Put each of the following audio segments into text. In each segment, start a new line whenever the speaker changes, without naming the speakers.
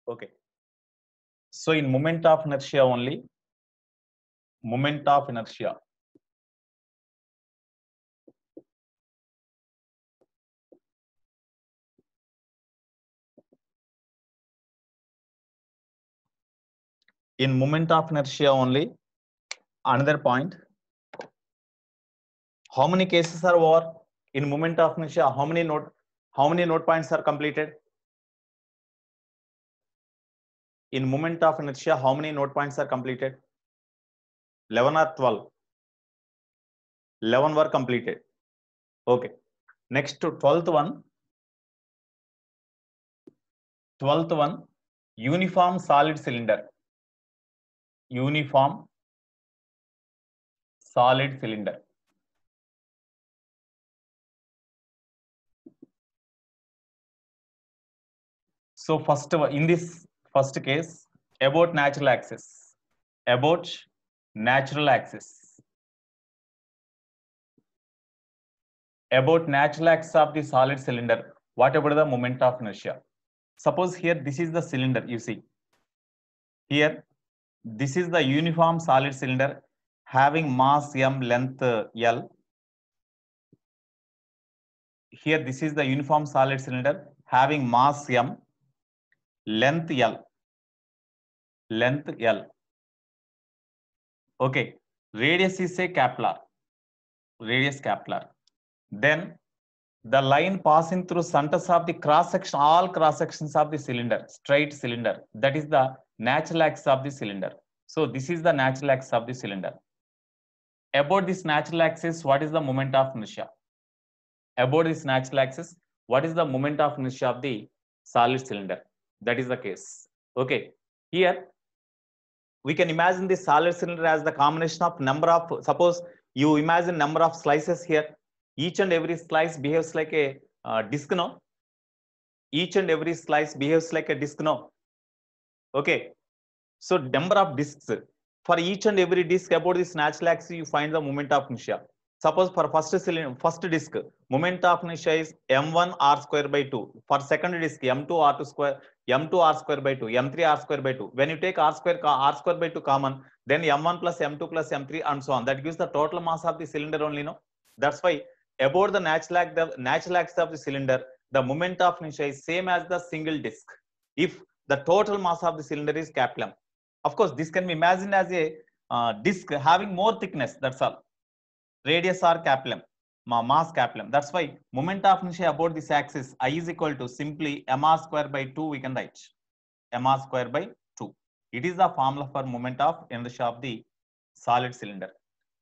Okay. So in moment of inertia only, moment of inertia. In moment of inertia only, another point. How many cases are over? In moment of inertia, how many node points are completed? In moment of inertia, how many node points are completed? 11 or 12? 11 were completed. Okay. Next to 12th one. 12th one, uniform solid cylinder. Uniform solid cylinder. So first, in this first case, about natural axis. About natural axis. About natural axis of the solid cylinder. What about the moment of inertia? Suppose here this is the cylinder, you see. Here, this is the uniform solid cylinder having mass m, length L. Here, this is the uniform solid cylinder having mass m, length L. Length L. Okay, radius is a capillary. Radius capillary. Then the line passing through centers of the cross section, all cross sections of the cylinder, straight cylinder. That is the natural axis of the cylinder. So this is the natural axis of the cylinder. About this natural axis, what is the moment of inertia? About this natural axis, what is the moment of inertia of the solid cylinder? That is the case. Okay, here we can imagine the solid cylinder as the combination of number of, suppose you imagine number of slices here. Each and every slice behaves like a disc, no? Each and every slice behaves like a disc, no? Okay, so number of discs. For each and every disc about this natural axis, you find the moment of inertia. Suppose for first disc, moment of inertia is m1 r square by 2. For second disc, m2 r2 square, m2 r square by 2, m3 r square by 2. When you take r square by 2 common, then m1 plus m2 plus m3 and so on. That gives the total mass of the cylinder only, no? That's why about the natural axis of the cylinder, the moment of inertia is same as the single disc. If the total mass of the cylinder is capital M. Of course, this can be imagined as a disc having more thickness. That's all. Radius or capital M, mass capital M. That's why moment of inertia about this axis I is equal to simply mr square by 2 we can write. Mr square by 2. It is the formula for moment of inertia of the solid cylinder.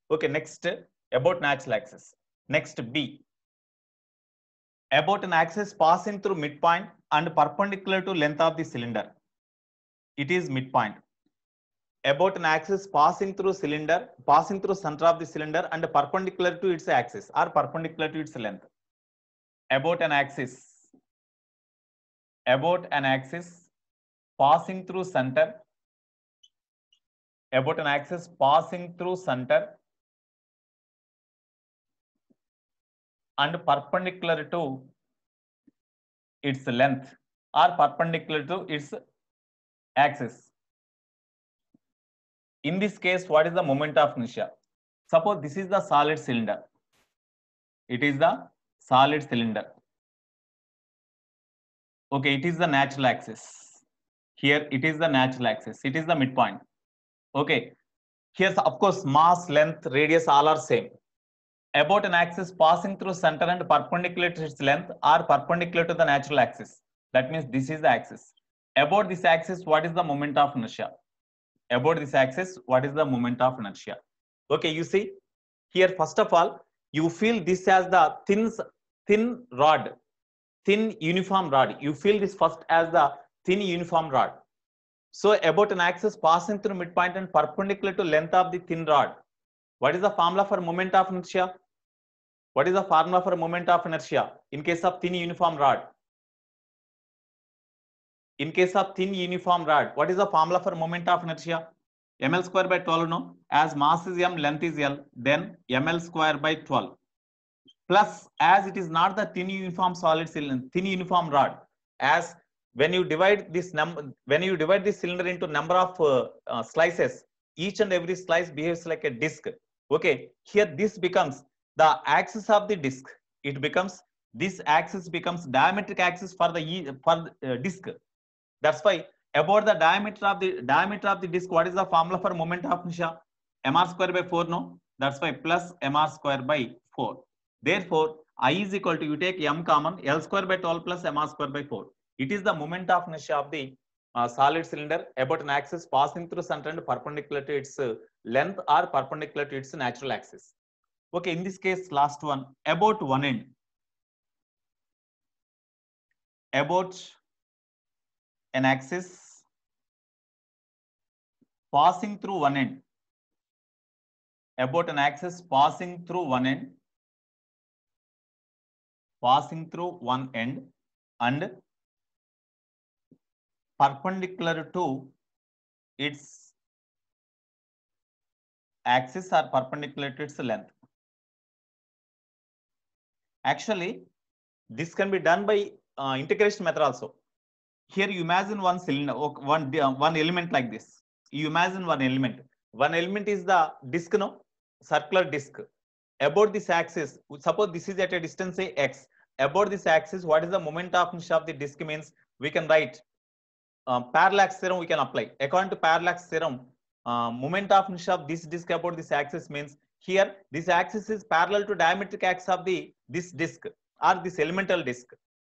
Okay, next about natural axis. Next B. About an axis passing through midpoint and perpendicular to length of the cylinder. It is midpoint. About an axis passing through center of the cylinder and perpendicular to its axis or perpendicular to its length. About an axis passing through center. About an axis passing through center and perpendicular to its length or perpendicular to its axis. In this case, what is the moment of inertia? Suppose this is the solid cylinder. It is the solid cylinder. Okay, it is the natural axis. Here it is the natural axis. It is the midpoint. Okay. Here, of course, mass, length, radius all are same. About an axis passing through center and perpendicular to its length or perpendicular to the natural axis. That means this is the axis. About this axis, what is the moment of inertia? About this axis, what is the moment of inertia? Okay, you see here, first of all, you feel this as the thin uniform rod. You feel this first as the thin uniform rod. So about an axis passing through midpoint and perpendicular to length of the thin rod. What is the formula for moment of inertia? What is the formula for moment of inertia in case of thin uniform rod? In case of thin uniform rod, what is the formula for moment of inertia? ml square by 12, no? As mass is m, length is L, then ml square by 12. Plus, as it is not the thin uniform solid cylinder, thin uniform rod, as when you divide this cylinder into number of slices, each and every slice behaves like a disc. Okay, here this becomes the axis of the disc. It becomes, this axis becomes diametric axis for the disc. That's why about the diameter of the disc, what is the formula for moment of inertia? Mr square by 4, no? That's why plus mr square by 4. Therefore, I is equal to, you take m common, L square by 12 plus mr square by 4. It is the moment of inertia of the solid cylinder about an axis passing through center and perpendicular to its length or perpendicular to its natural axis. Okay, in this case, last one, about one end. About an axis passing through one end. About an axis passing through one end. Passing through one end and perpendicular to its axis or perpendicular to its length. Actually, this can be done by integration method also. Here you imagine one cylinder, one element like this. You imagine one element. One element is the disc, no? Circular disc. About this axis, suppose this is at a distance say x. About this axis, what is the moment of inertia of the disc means? We can write parallax theorem. We can apply according to parallax theorem. Moment of inertia of this disc about this axis means, here this axis is parallel to diametric axis of this disc or this elemental disc.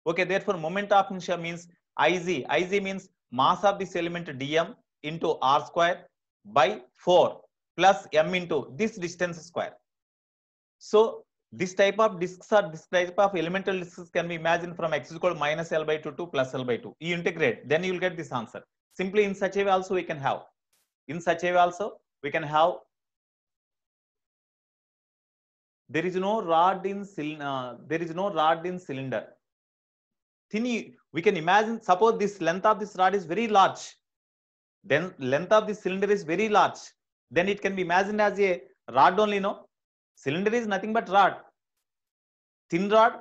Okay, therefore moment of inertia means Iz. Iz means mass of this element dm into r square by 4 plus m into this distance square. So this type of discs or this type of elemental discs can be imagined from x is equal to minus L by 2 to plus L by 2. You integrate, then you will get this answer. Simply in such a way also we can have. In such a way also we can have. There is no rod in cylinder. We can imagine, suppose this length of this rod is very large. Then length of this cylinder is very large. Then it can be imagined as a rod only, no? Cylinder is nothing but rod. Thin rod,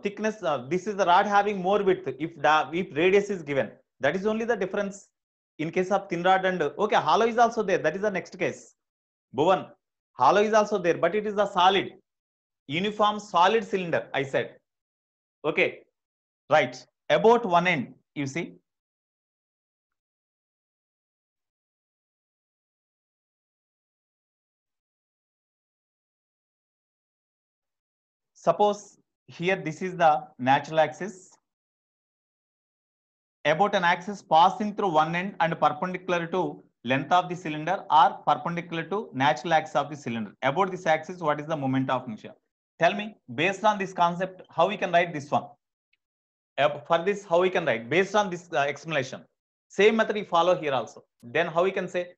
thickness, this is the rod having more width if radius is given. That is only the difference in case of thin rod and, okay, hollow is also there. That is the next case. Bhuvan, hollow is also there, but it is a solid, uniform solid cylinder, I said. Okay, right. About one end, you see. Suppose here this is the natural axis. About an axis passing through one end and perpendicular to length of the cylinder or perpendicular to natural axis of the cylinder. About this axis, what is the moment of inertia? Tell me, based on this concept, how we can write this one? For this, how we can write? Based on this explanation. Same method we follow here also. Then how we can say?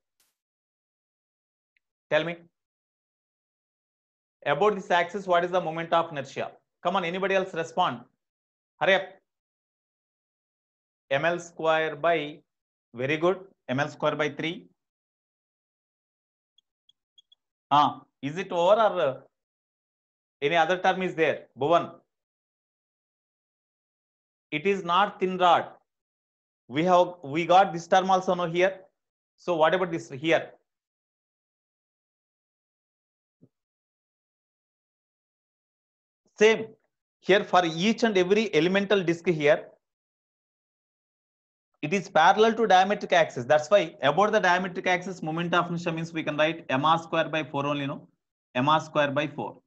Tell me. About this axis, what is the moment of inertia? Come on, anybody else respond? Hurry up. ml square by, very good, ml square by 3. Is it over or any other term is there? Bhuvan. It is not thin rod. We got this term also no here. So what about this here? Same here for each and every elemental disc here. It is parallel to diametric axis. That's why about the diametric axis, moment of inertia means we can write mr square by 4 only, no? Mr square by 4.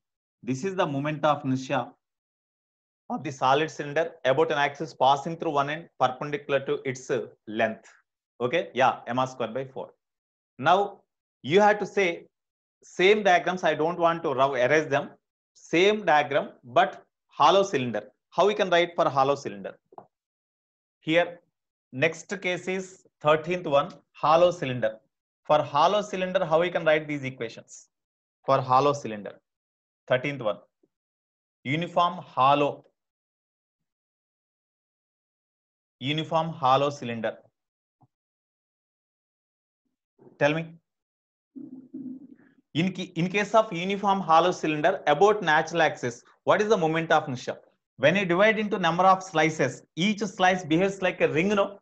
This is the moment of inertia of the solid cylinder about an axis passing through one end perpendicular to its length. Okay, yeah, mr square by 4. Now you have to say same diagrams. I don't want to erase them. Same diagram, but hollow cylinder. How we can write for hollow cylinder? Here, next case is 13th one, hollow cylinder. For hollow cylinder, how we can write these equations? For hollow cylinder, 13th one, uniform hollow cylinder. Tell me. In case of uniform hollow cylinder about natural axis, what is the moment of inertia? When you divide into number of slices, each slice behaves like a ring, no?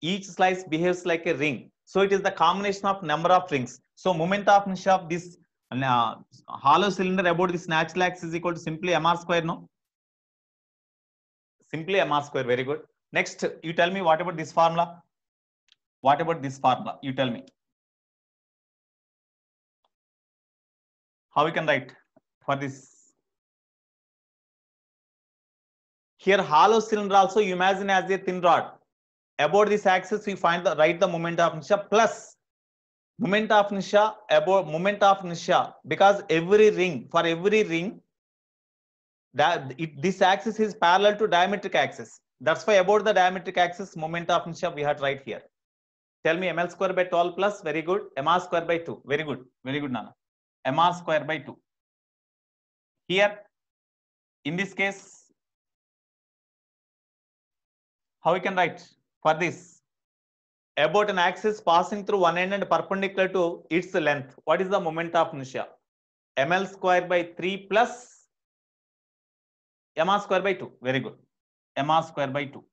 Each slice behaves like a ring. So it is the combination of number of rings. So moment of inertia of this hollow cylinder about this natural axis is equal to simply mr square, no? Simply mr square. Very good. Next, you tell me what about this formula? What about this formula? You tell me. How we can write for this? Here hollow cylinder also you imagine as a thin rod. About this axis we find the write the moment of inertia plus moment of inertia about moment of inertia, because every ring, for every ring that this axis is parallel to diametric axis. That's why about the diametric axis moment of inertia we have to write here. Tell me ml square by 12 plus, very good, mr square by 2, very good, Nana. Mr square by 2. Here in this case, how we can write for this? About an axis passing through one end and perpendicular to its length. What is the moment of inertia? ml square by 3 plus mr square by 2. Very good. mr square by 2.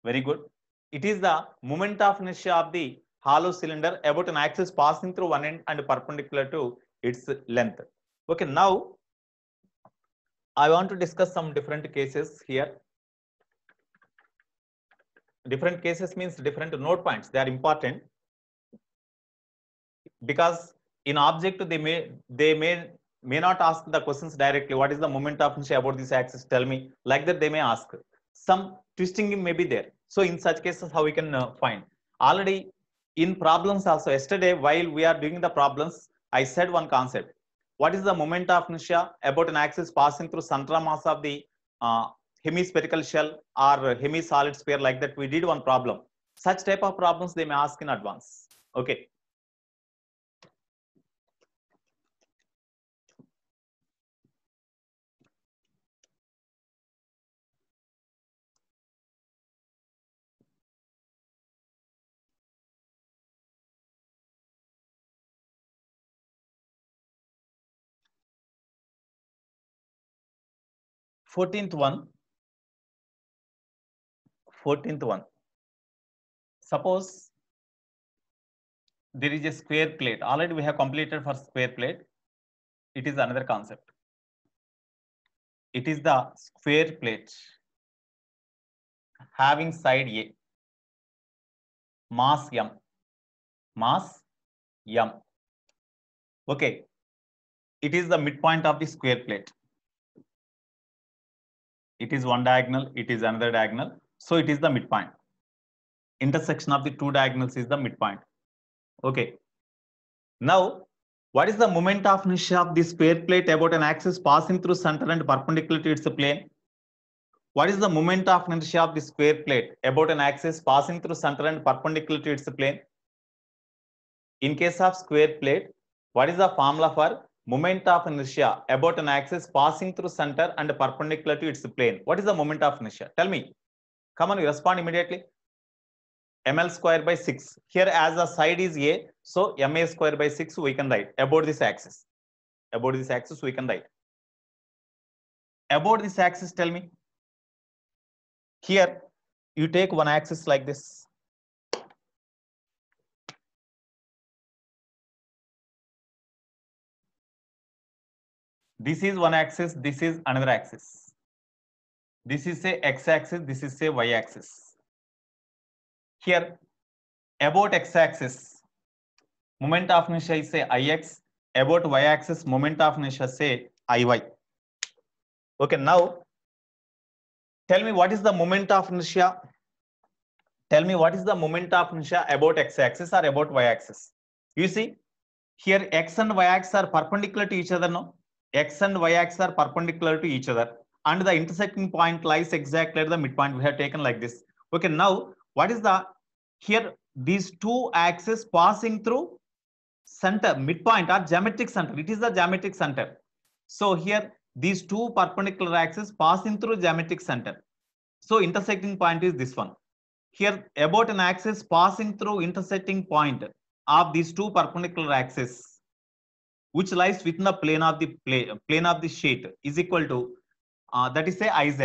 Very good. It is the moment of inertia of the hollow cylinder about an axis passing through one end and perpendicular to its length. Okay, now I want to discuss some different cases here. Different cases means different node points. They are important because in object they may not ask the questions directly. What is the moment of inertia about this axis? Tell me. Like that they may ask. Some twisting may be there. So in such cases, how we can find? Already in problems also, yesterday while we are doing the problems, I said one concept. What is the moment of inertia about an axis passing through central mass of the hemispherical shell or hemi-solid sphere? Like that we did one problem. Such type of problems they may ask in advance. Okay. Fourteenth one. Suppose there is a square plate. Already we have completed for square plate. It is another concept. It is the square plate having side A, mass M. Okay. It is the midpoint of the square plate. It is one diagonal, it is another diagonal. So it is the midpoint. Intersection of the two diagonals is the midpoint. Okay. Now, what is the moment of inertia of the square plate about an axis passing through center and perpendicular to its plane? What is the moment of inertia of the square plate about an axis passing through center and perpendicular to its plane? In case of square plate, what is the formula for moment of inertia about an axis passing through center and perpendicular to its plane? What is the moment of inertia? Tell me. Come on, you respond immediately. ml square by 6. Here as the side is A, so ma square by 6 we can write about this axis. About this axis we can write. About this axis, tell me. Here you take one axis like this. This is one axis, this is another axis. This is a x-axis, this is a y-axis. Here, about x-axis, moment of inertia is say ix. About y-axis, moment of inertia say iy. Okay, now tell me what is the moment of inertia. Tell me what is the moment of inertia about x-axis or about y-axis. You see, here x and y-axis are perpendicular to each other, no? X and y-axis are perpendicular to each other, and the intersecting point lies exactly at the midpoint. We have taken like this. Okay, now what is the here these two axes passing through center, midpoint or geometric center? It is the geometric center. So here these two perpendicular axes passing through geometric center. So intersecting point is this one. Here about an axis passing through intersecting point of these two perpendicular axes. which lies within the plane of the sheet is equal to that is say Iz.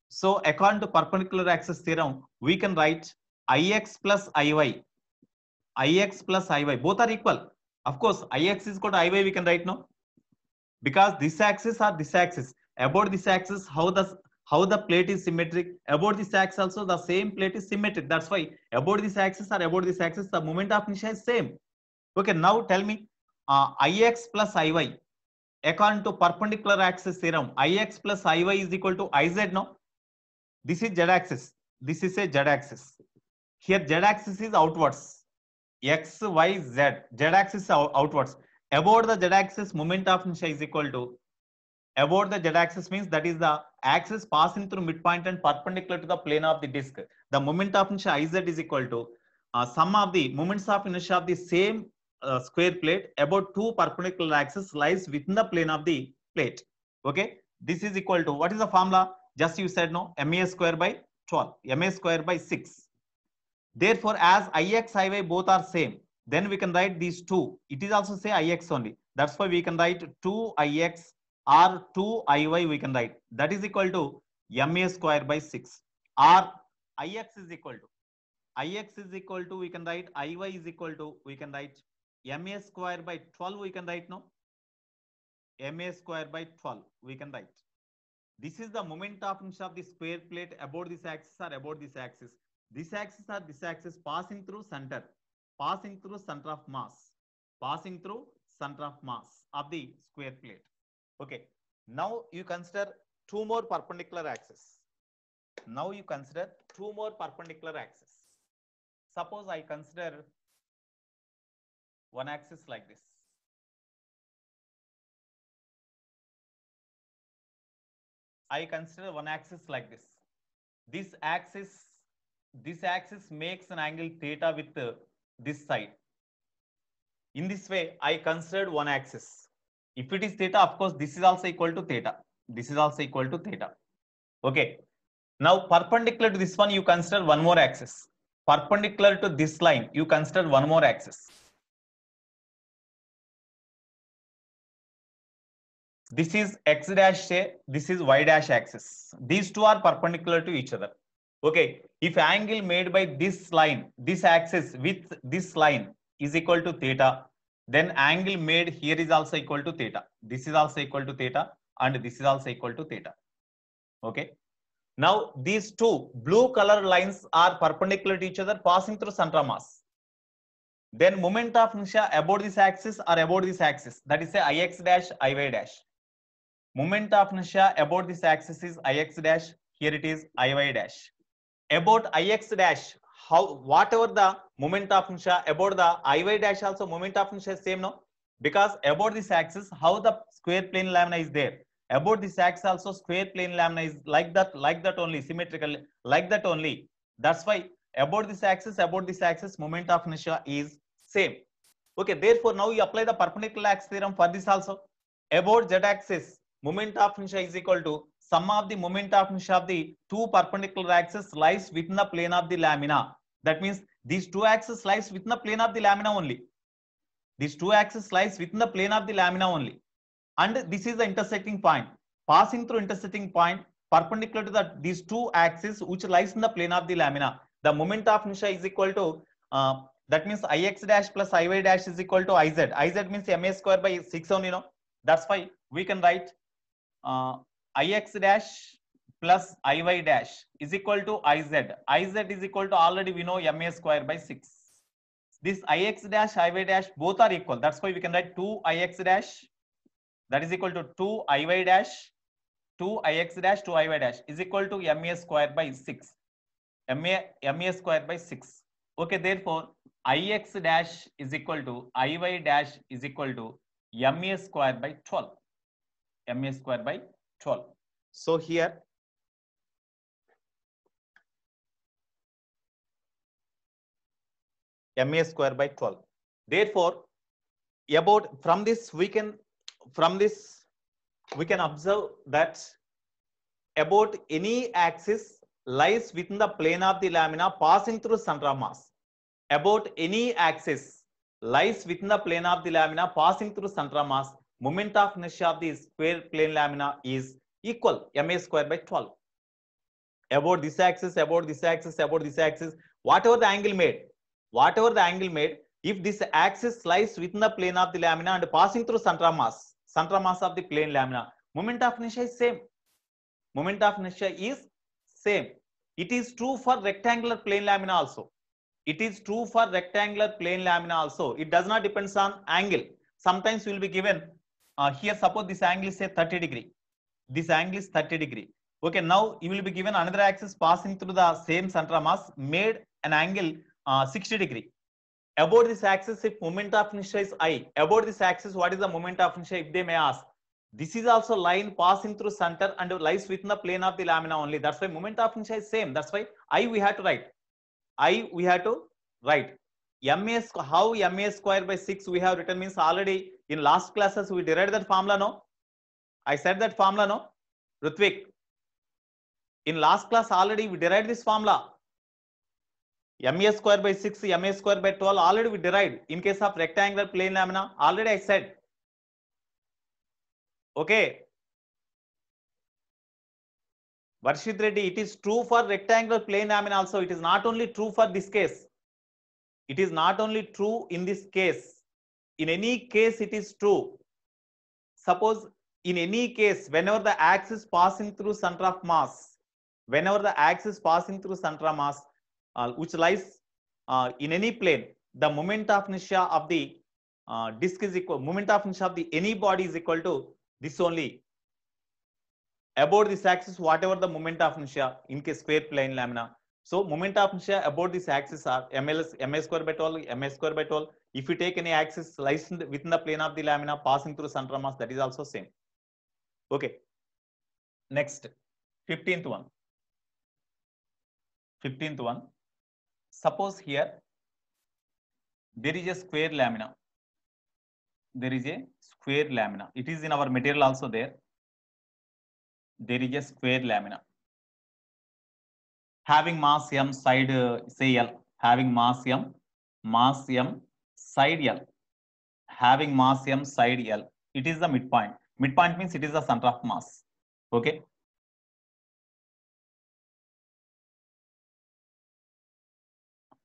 So according to perpendicular axis theorem, we can write Ix plus Iy. Ix plus Iy both are equal. Of course, Ix is equal to Iy we can write now, because this axis or this axis, about this axis how the plate is symmetric, about this axis also the same plate is symmetric. That's why about this axis or about this axis the moment of inertia is same. Okay, now tell me Ix plus Iy according to perpendicular axis theorem, Ix plus Iy is equal to Iz. No, this is z axis, this is a z axis. Here z axis is outwards, x y z, z axis is outwards. About the z axis moment of inertia is equal to, about the z axis means that is the axis passing through midpoint and perpendicular to the plane of the disc. The moment of inertia Iz is equal to sum of the moments of inertia of the same square plate about two perpendicular axes lies within the plane of the plate. Okay, this is equal to, what is the formula? Just you said no, ma square by 12, ma square by 6. Therefore, as Ix, Iy both are same, then we can write these two. It is also say Ix only. That's why we can write 2Ix or 2Iy we can write. That is equal to ma square by 6. Or Ix is equal to, we can write Iy is equal to, we can write ma square by 12 we can write no. Ma square by 12 we can write. This is the moment of inertia of the square plate about this axis or about this axis. This axis or this axis passing through center of mass, of the square plate. Okay, now you consider two more perpendicular axes. Suppose I consider one axis like this. This axis makes an angle theta with this side. In this way, I considered one axis. If it is theta, of course, this is also equal to theta. Okay. Now, perpendicular to this one, you consider one more axis. Perpendicular to this line, you consider one more axis. This is x dash, this is y dash axis. These two are perpendicular to each other. Okay, if angle made by this line, this axis with this line is equal to theta, then angle made here is also equal to theta. This is also equal to theta and this is also equal to theta. Okay. Now these two blue color lines are perpendicular to each other passing through center of mass. Then moment of inertia about this axis or about this axis, that is say Ix dash, Iy dash. Moment of inertia about this axis is Ix dash, here it is Iy dash. About Ix dash, whatever the moment of inertia, about the Iy dash also moment of inertia is same, no? Because about this axis, how the square plane lamina is there, about this axis also square plane lamina is like that only, symmetrical, like that only. That's why about this axis, moment of inertia is same. Okay, therefore now you apply the perpendicular axis theorem for this also. About z axis, moment of inertia is equal to sum of the moment of inertia of the two perpendicular axes lies within the plane of the lamina. That means these two axes lies within the plane of the lamina only. And this is the intersecting point. Passing through intersecting point perpendicular to these two axes which lies in the plane of the lamina. The moment of inertia is equal to that means Ix dash plus Iy dash is equal to Iz. Iz means ma square by 6 only, no? That's why we can write Ix dash plus Iy dash is equal to Iz. Iz is equal to, already we know, ma square by 6. This Ix dash, Iy dash both are equal. That's why we can write 2 Ix dash, that is equal to 2 Iy dash, 2 Ix dash, 2 Iy dash is equal to ma square by 6. Ma square by 6. Okay, therefore Ix dash is equal to Iy dash is equal to ma square by 12. Ma square by 12. So here ma square by 12. Therefore, about from this we can observe that about any axis lies within the plane of the lamina passing through center of mass. About any axis lies within the plane of the lamina passing through center of mass. moment of inertia of the square plane lamina is equal ma square by 12. About this axis, about this axis, about this axis, whatever the angle made, if this axis lies within the plane of the lamina and passing through center mass of the plane lamina, moment of inertia is same. Moment of inertia is same. It is true for rectangular plane lamina also. It is true for rectangular plane lamina also. It does not depends on angle. Sometimes we will be given here, suppose this angle is say 30 degree. This angle is 30 degree. Okay, now you will be given another axis passing through the same center mass, made an angle 60 degree. About this axis, if moment of inertia is I, about this axis, what is the moment of inertia, if they may ask? This is also line passing through center and lies within the plane of the lamina only. That's why moment of inertia is same. That's why I we have to write. How ma square by 6 we have written means already in last classes we derived that formula, no? I said that formula, no? Rutvik, in last class already we derived this formula. Ma square by 6, ma square by 12 already we derived. In case of rectangular plane lamina, already I said. Okay. Varshit Reddy, it is true for rectangular plane lamina also. It is not only true for this case. It is not only true in this case. In any case, it is true. Suppose in any case, whenever the axis passing through center of mass, which lies in any plane, the moment of inertia of the disk is equal, moment of inertia of the any body is equal to this only. About this axis, whatever the moment of inertia in case square plane lamina. So moment of inertia about this axis are ma square by 12, ma square by 12. If you take any axis lies within the plane of the lamina passing through center of mass, that is also same. Okay. Next, 15th one. Suppose here there is a square lamina. It is in our material also there. There is a square lamina having mass m, side say L, having mass m, side L, having mass m, side L. It is the midpoint. Midpoint means it is the center of mass. Okay.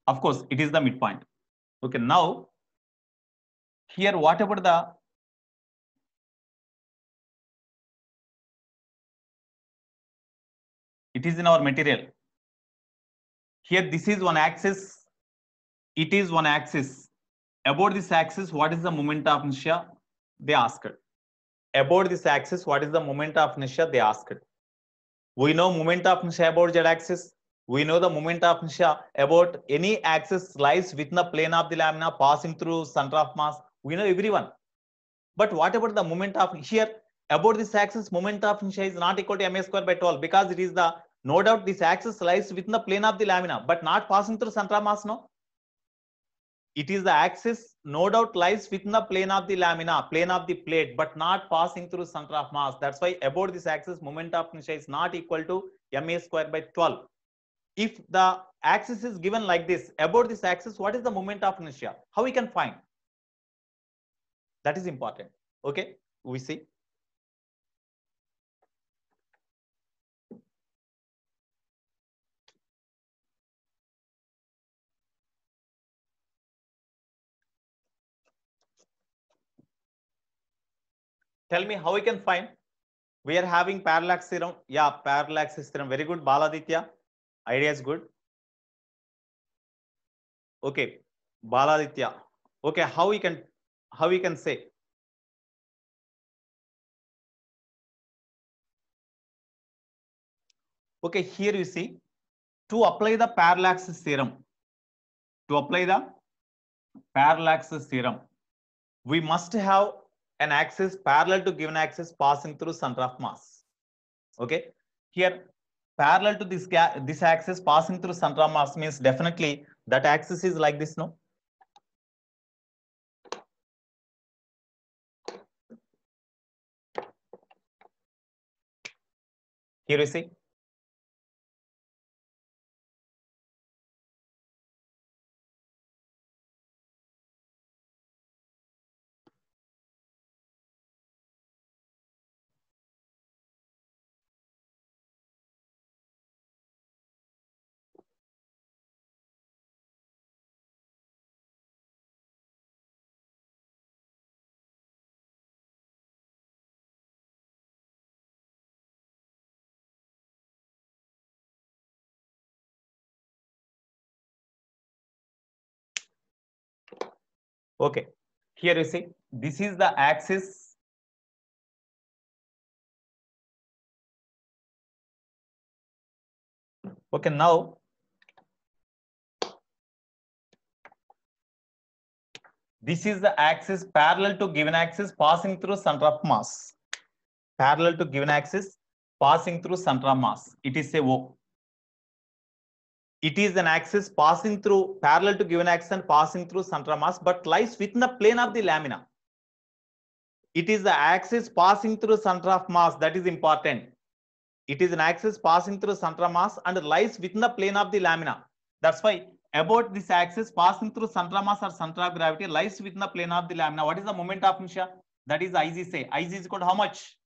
Of course, it is the midpoint. Okay. Now, here what about the it is in our material. Here, this is one axis. It is one axis. About this axis, what is the moment of inertia? They asked. About this axis, what is the moment of inertia? They asked. We know moment of inertia about z-axis. We know the moment of inertia about any axis lies within the plane of the lamina passing through center of mass. We know everyone. But what about the moment of here? About this axis, moment of inertia is not equal to ma square by 12 because it is the, no doubt this axis lies within the plane of the lamina, but not passing through center of mass, no? It is the axis, no doubt lies within the plane of the lamina, plane of the plate, but not passing through center of mass. That's why about this axis, moment of inertia is not equal to ma square by 12. If the axis is given like this, about this axis, what is the moment of inertia? How we can find? That is important. Okay, we see. Tell me how we can find. We are having parallax theorem. Yeah, parallax theorem. Very good, Baladitya. Idea is good. Okay, Baladitya. Okay, how we can say? Okay, here you see, to apply the parallax theorem, we must have an axis parallel to given axis passing through center of mass. Okay, here parallel to this axis passing through center of mass means definitely that axis is like this, no? Here you see, Okay, here you see, this is the axis. Okay, now this is the axis parallel to given axis passing through center of mass. Parallel to given axis passing through center of mass. It is a O. It is an axis passing through parallel to given axis and passing through center of mass, but lies within the plane of the lamina. It is the axis passing through center of mass, that is important. It is an axis passing through center of mass and lies within the plane of the lamina. That's why about this axis passing through center of mass or center of gravity lies within the plane of the lamina. What is the moment of inertia? That is Ig. Say Ig is equal to how much?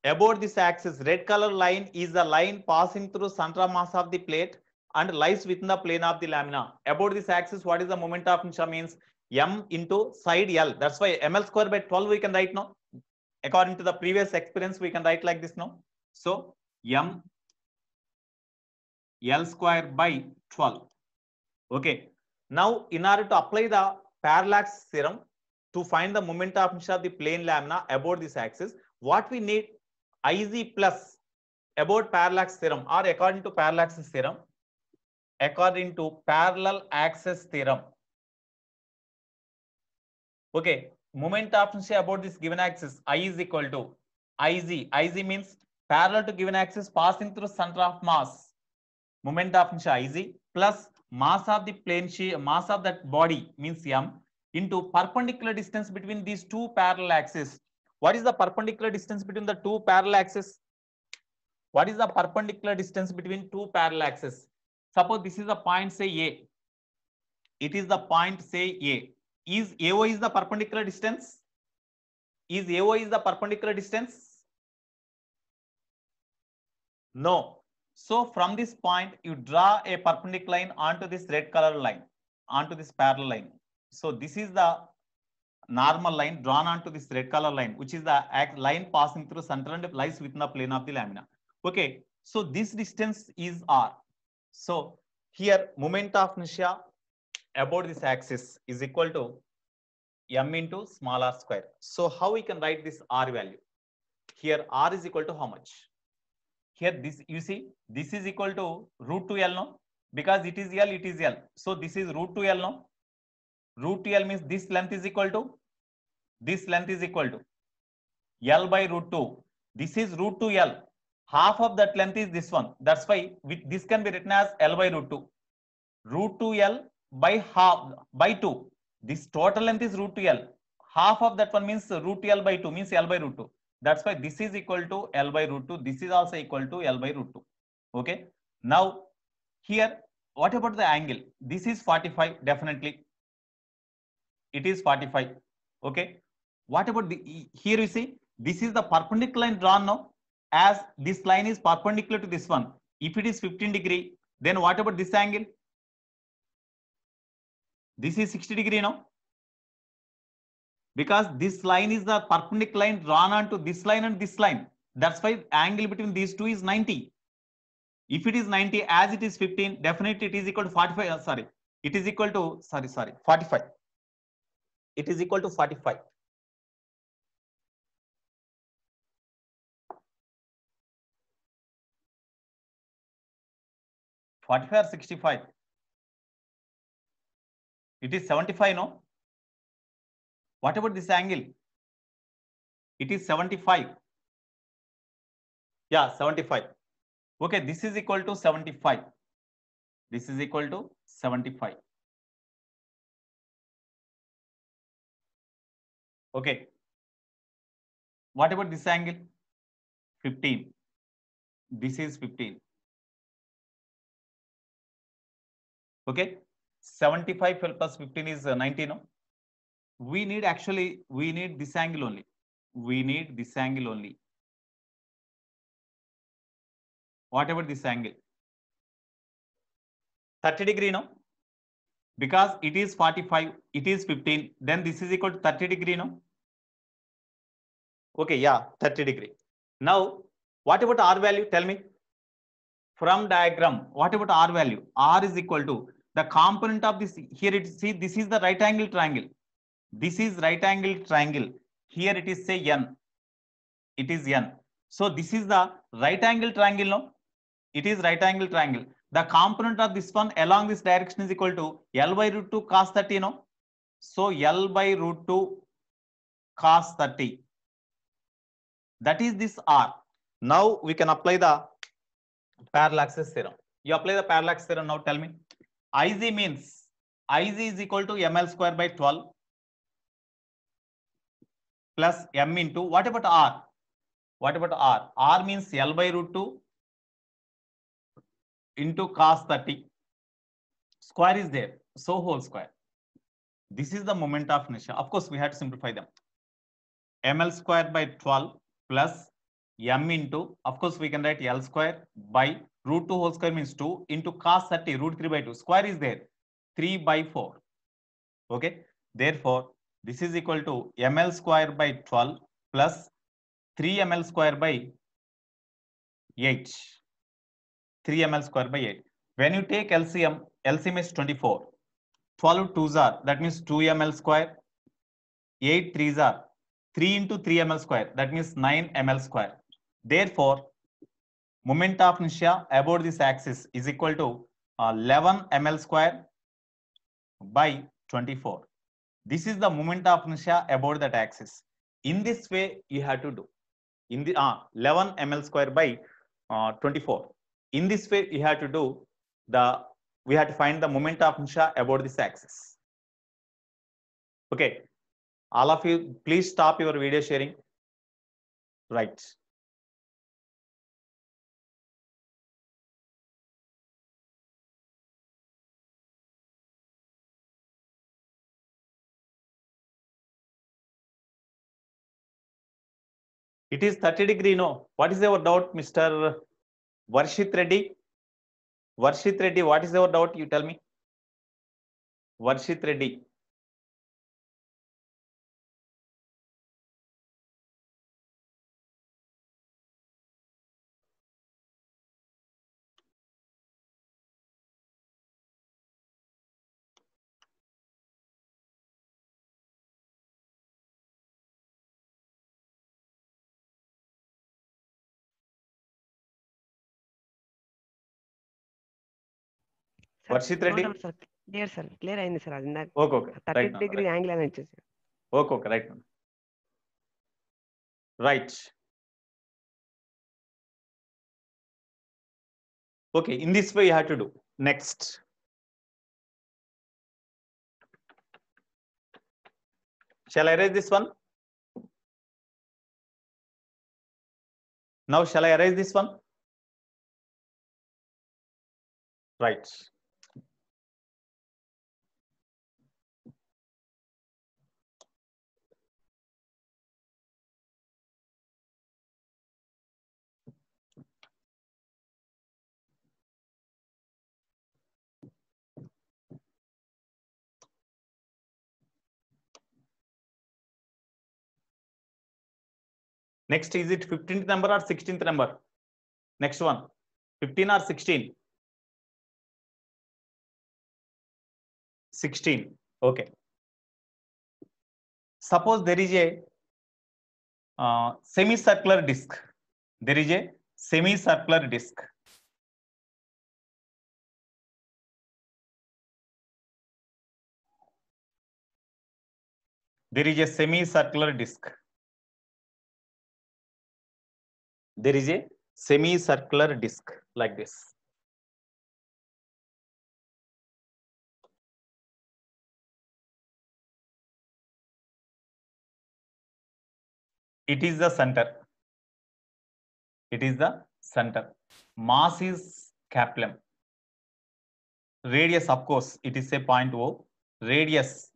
About this axis, red color line is the line passing through center of mass of the plate and lies within the plane of the lamina. About this axis, what is the moment of inertia? Means m into side L. That's why ml square by 12 we can write now. According to the previous experience, we can write like this now. So m L square by 12. Okay. Now, in order to apply the parallax theorem to find the moment of inertia of the plane lamina about this axis, what we need? Ig plus about parallax theorem, or according to parallax theorem, according to parallel axis theorem. Okay, moment of inertia about this given axis, I is equal to Ig. Ig means parallel to given axis passing through center of mass. Moment of inertia Ig plus mass of the plane shear, mass of that body means m, into perpendicular distance between these two parallel axes. What is the perpendicular distance between the two parallel axes? What is the perpendicular distance between two parallel axes? Suppose this is the point, say A. It is the point, say A. Is AO is the perpendicular distance? Is AO is the perpendicular distance? No. So from this point, you draw a perpendicular line onto this red color line, onto this parallel line. So this is the normal line drawn onto this red color line, which is the line passing through center and lies within the plane of the lamina. Okay, so this distance is R. So here moment of inertia about this axis is equal to m into small r square. So how we can write this R value? Here R is equal to how much? Here this, you see, this is equal to root 2 L, no? Because it is L, it is L. So this is root 2 L, no? Root 2 L means this length is equal to, this length is equal to L by root 2. This is root 2 L. Half of that length is this one. That's why this can be written as L by root 2. Root 2 L by half, by 2. This total length is root 2 L. Half of that one means root L by 2, means L by root 2. That's why this is equal to L by root 2. This is also equal to L by root 2. Okay. Now, here, what about the angle? This is 45, definitely. It is 45. Okay. What about the, here you see, this is the perpendicular line drawn now, as this line is perpendicular to this one. If it is 15 degree, then what about this angle? This is 60 degree now. Because this line is the perpendicular line drawn onto this line and this line. That's why angle between these two is 90. If it is 90, as it is 15, definitely it is equal to 45. Sorry, it is equal to, 45. It is equal to 45. Or 65. It is 75, no? What about this angle? It is 75. Yeah, 75. Okay, this is equal to 75. This is equal to 75. Okay. What about this angle? 15. This is 15. Okay. 75 plus 15 is 90, no? We need this angle only. We need this angle only. What about this angle? 30 degree, no? Because it is 45, it is 15, then this is equal to 30 degree, no? Okay, yeah, 30 degree. Now, what about R value? Tell me. From diagram, what about R value? R is equal to, the component of this, here it see, this is the right angle triangle. This is right angle triangle. Here it is say n. It is n. So this is the right angle triangle, no? It is right angle triangle. The component of this one along this direction is equal to L by root 2 cos 30, no? So L by root 2 cos 30. That is this R. Now we can apply the parallaxes theorem. You apply the parallax theorem now, tell me. Iz means, Iz is equal to ml square by 12 plus m into, what about R? What about R? R means L by root 2 into cos 30. Square is there, so whole square. This is the moment of inertia. Of course, we have to simplify them. ml square by 12 plus m into, of course, we can write L square by root 2 whole square means 2 into cos 30 root 3 by 2. Square is there, 3 by 4. Okay. Therefore, this is equal to ml square by 12 plus 3 ml square by 8. 3 ml square by 8. When you take LCM, LCM is 24. 12 2s are, that means 2 ml square. 8 3s are 3 into 3 ml square, that means 9 ml square. Therefore, moment of inertia about this axis is equal to 11 ml square by 24. This is the moment of inertia about that axis. In this way, you have to do. In the 11 ml square by 24. In this way, you have to do the, we have to find the moment of inertia about this axis. Okay. All of you, please stop your video sharing. Right. It is 30 degree, no? What is your doubt, Mr. Varshit Reddy? Varshit Reddy, what is your doubt? You tell me. Varshit Reddy. Varshit Reddy.
Clear, sir. Clear అయింది sir. అది నాకు
Okay, okay.
30 degree angle అని వచ్చేసి.
Okay, okay, right. Right. Okay, in this way you have to do. Next. Shall I erase this one? Now shall I erase this one? Right. Next, is it 15th number or 16th number? Next one, 15 or 16? 16. Okay. Suppose there is a semicircular disc. There is a semicircular disc. There is a semicircular disc. There is a semicircular disc like this. It is the center. It is the center. Mass is capillum. Radius, of course, it is a point O. Radius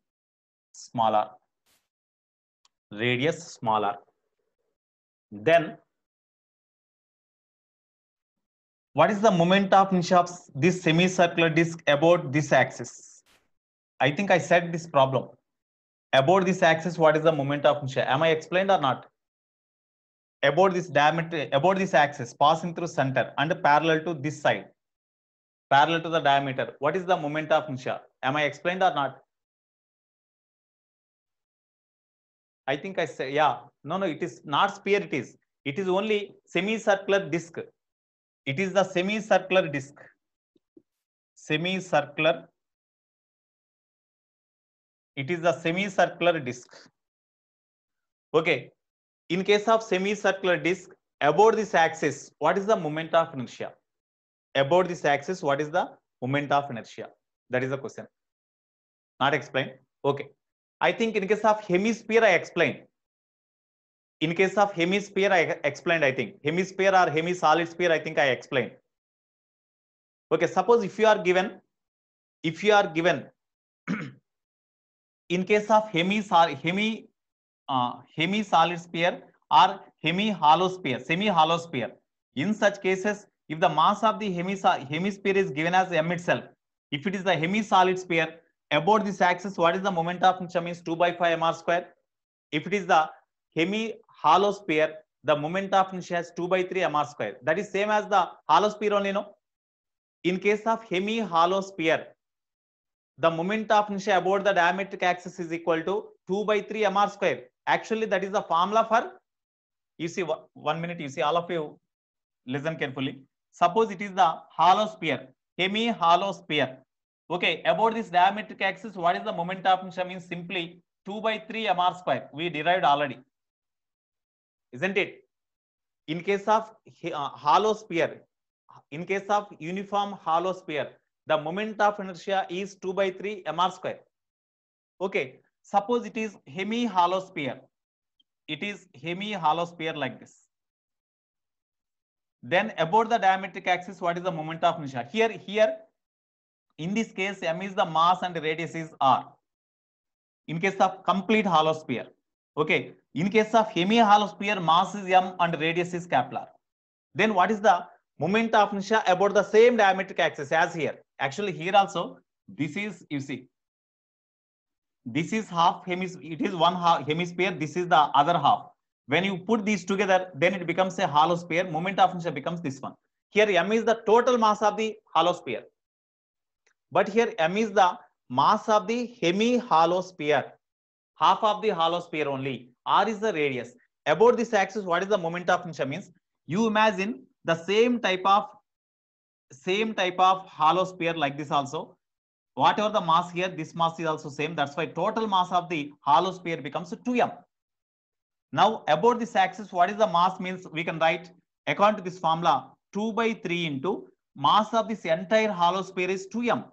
smaller. Radius smaller. Then, what is the moment of inertia of this semicircular disc about this axis? I think I said this problem. About this axis, what is the moment of inertia? Am I explained or not? About this diameter, about this axis passing through center and parallel to this side. parallel to the diameter. What is the moment of inertia? Am I explained or not? I think I said, yeah. No, it is not sphere. It is only semicircular disc. It is the semicircular disc. Semicircular. It is the semicircular disc. Okay. In case of semicircular disc, about this axis, what is the moment of inertia? About this axis, what is the moment of inertia? That is the question. Not explained. Okay. I think in case of hemisphere, I explained. In case of hemisphere, I explained, I think. Hemisphere or hemi-solid sphere, I think I explained. Okay, suppose if you are given in case of hemi-solid sphere or hemi-hollow sphere, semi-hollow sphere, in such cases, if the mass of the hemisphere is given as m itself, if it is the hemi-solid sphere, about this axis, what is the moment of inertia? Means 2 by 5 mr square. If it is the hemi-hollow sphere, the moment of inertia is 2 by 3 mr square. That is same as the hollow sphere only, no? In case of hemi-hollow sphere, the moment of inertia about the diametric axis is equal to 2 by 3 mr square. Actually, that is the formula for, you see, 1 minute, you see, all of you listen carefully. Suppose it is the hollow sphere, hemi-hollow sphere. Okay, about this diametric axis, what is the moment of inertia? Means simply 2 by 3 mr square. We derived already, isn't it? In case of hollow sphere, in case of uniform hollow sphere, the moment of inertia is 2 by 3 mr square. Okay, suppose it is hemi-hollow sphere. It is hemi-hollow sphere like this. Then about the diametric axis, what is the moment of inertia? Here, in this case, m is the mass and the radius is r. In case of complete hollow sphere, okay. In case of hemi-hollow sphere, mass is m and radius is capital R. Then what is the moment of inertia about the same diametric axis as here? Actually, here also, this is, you see, this is half hemisphere. It is one half hemisphere. This is the other half. When you put these together, then it becomes a hollow sphere. Moment of inertia becomes this one. Here, m is the total mass of the hollow sphere. But here, m is the mass of the hemi-hollow sphere. Half of the hollow sphere only. R is the radius. About this axis, what is the moment of inertia? Means you imagine the same type of hollow sphere like this also. Whatever the mass here, this mass is also same. That's why total mass of the hollow sphere becomes 2m. Now about this axis, what is the mass? Means we can write according to this formula 2 by 3 into mass of this entire hollow sphere is 2m.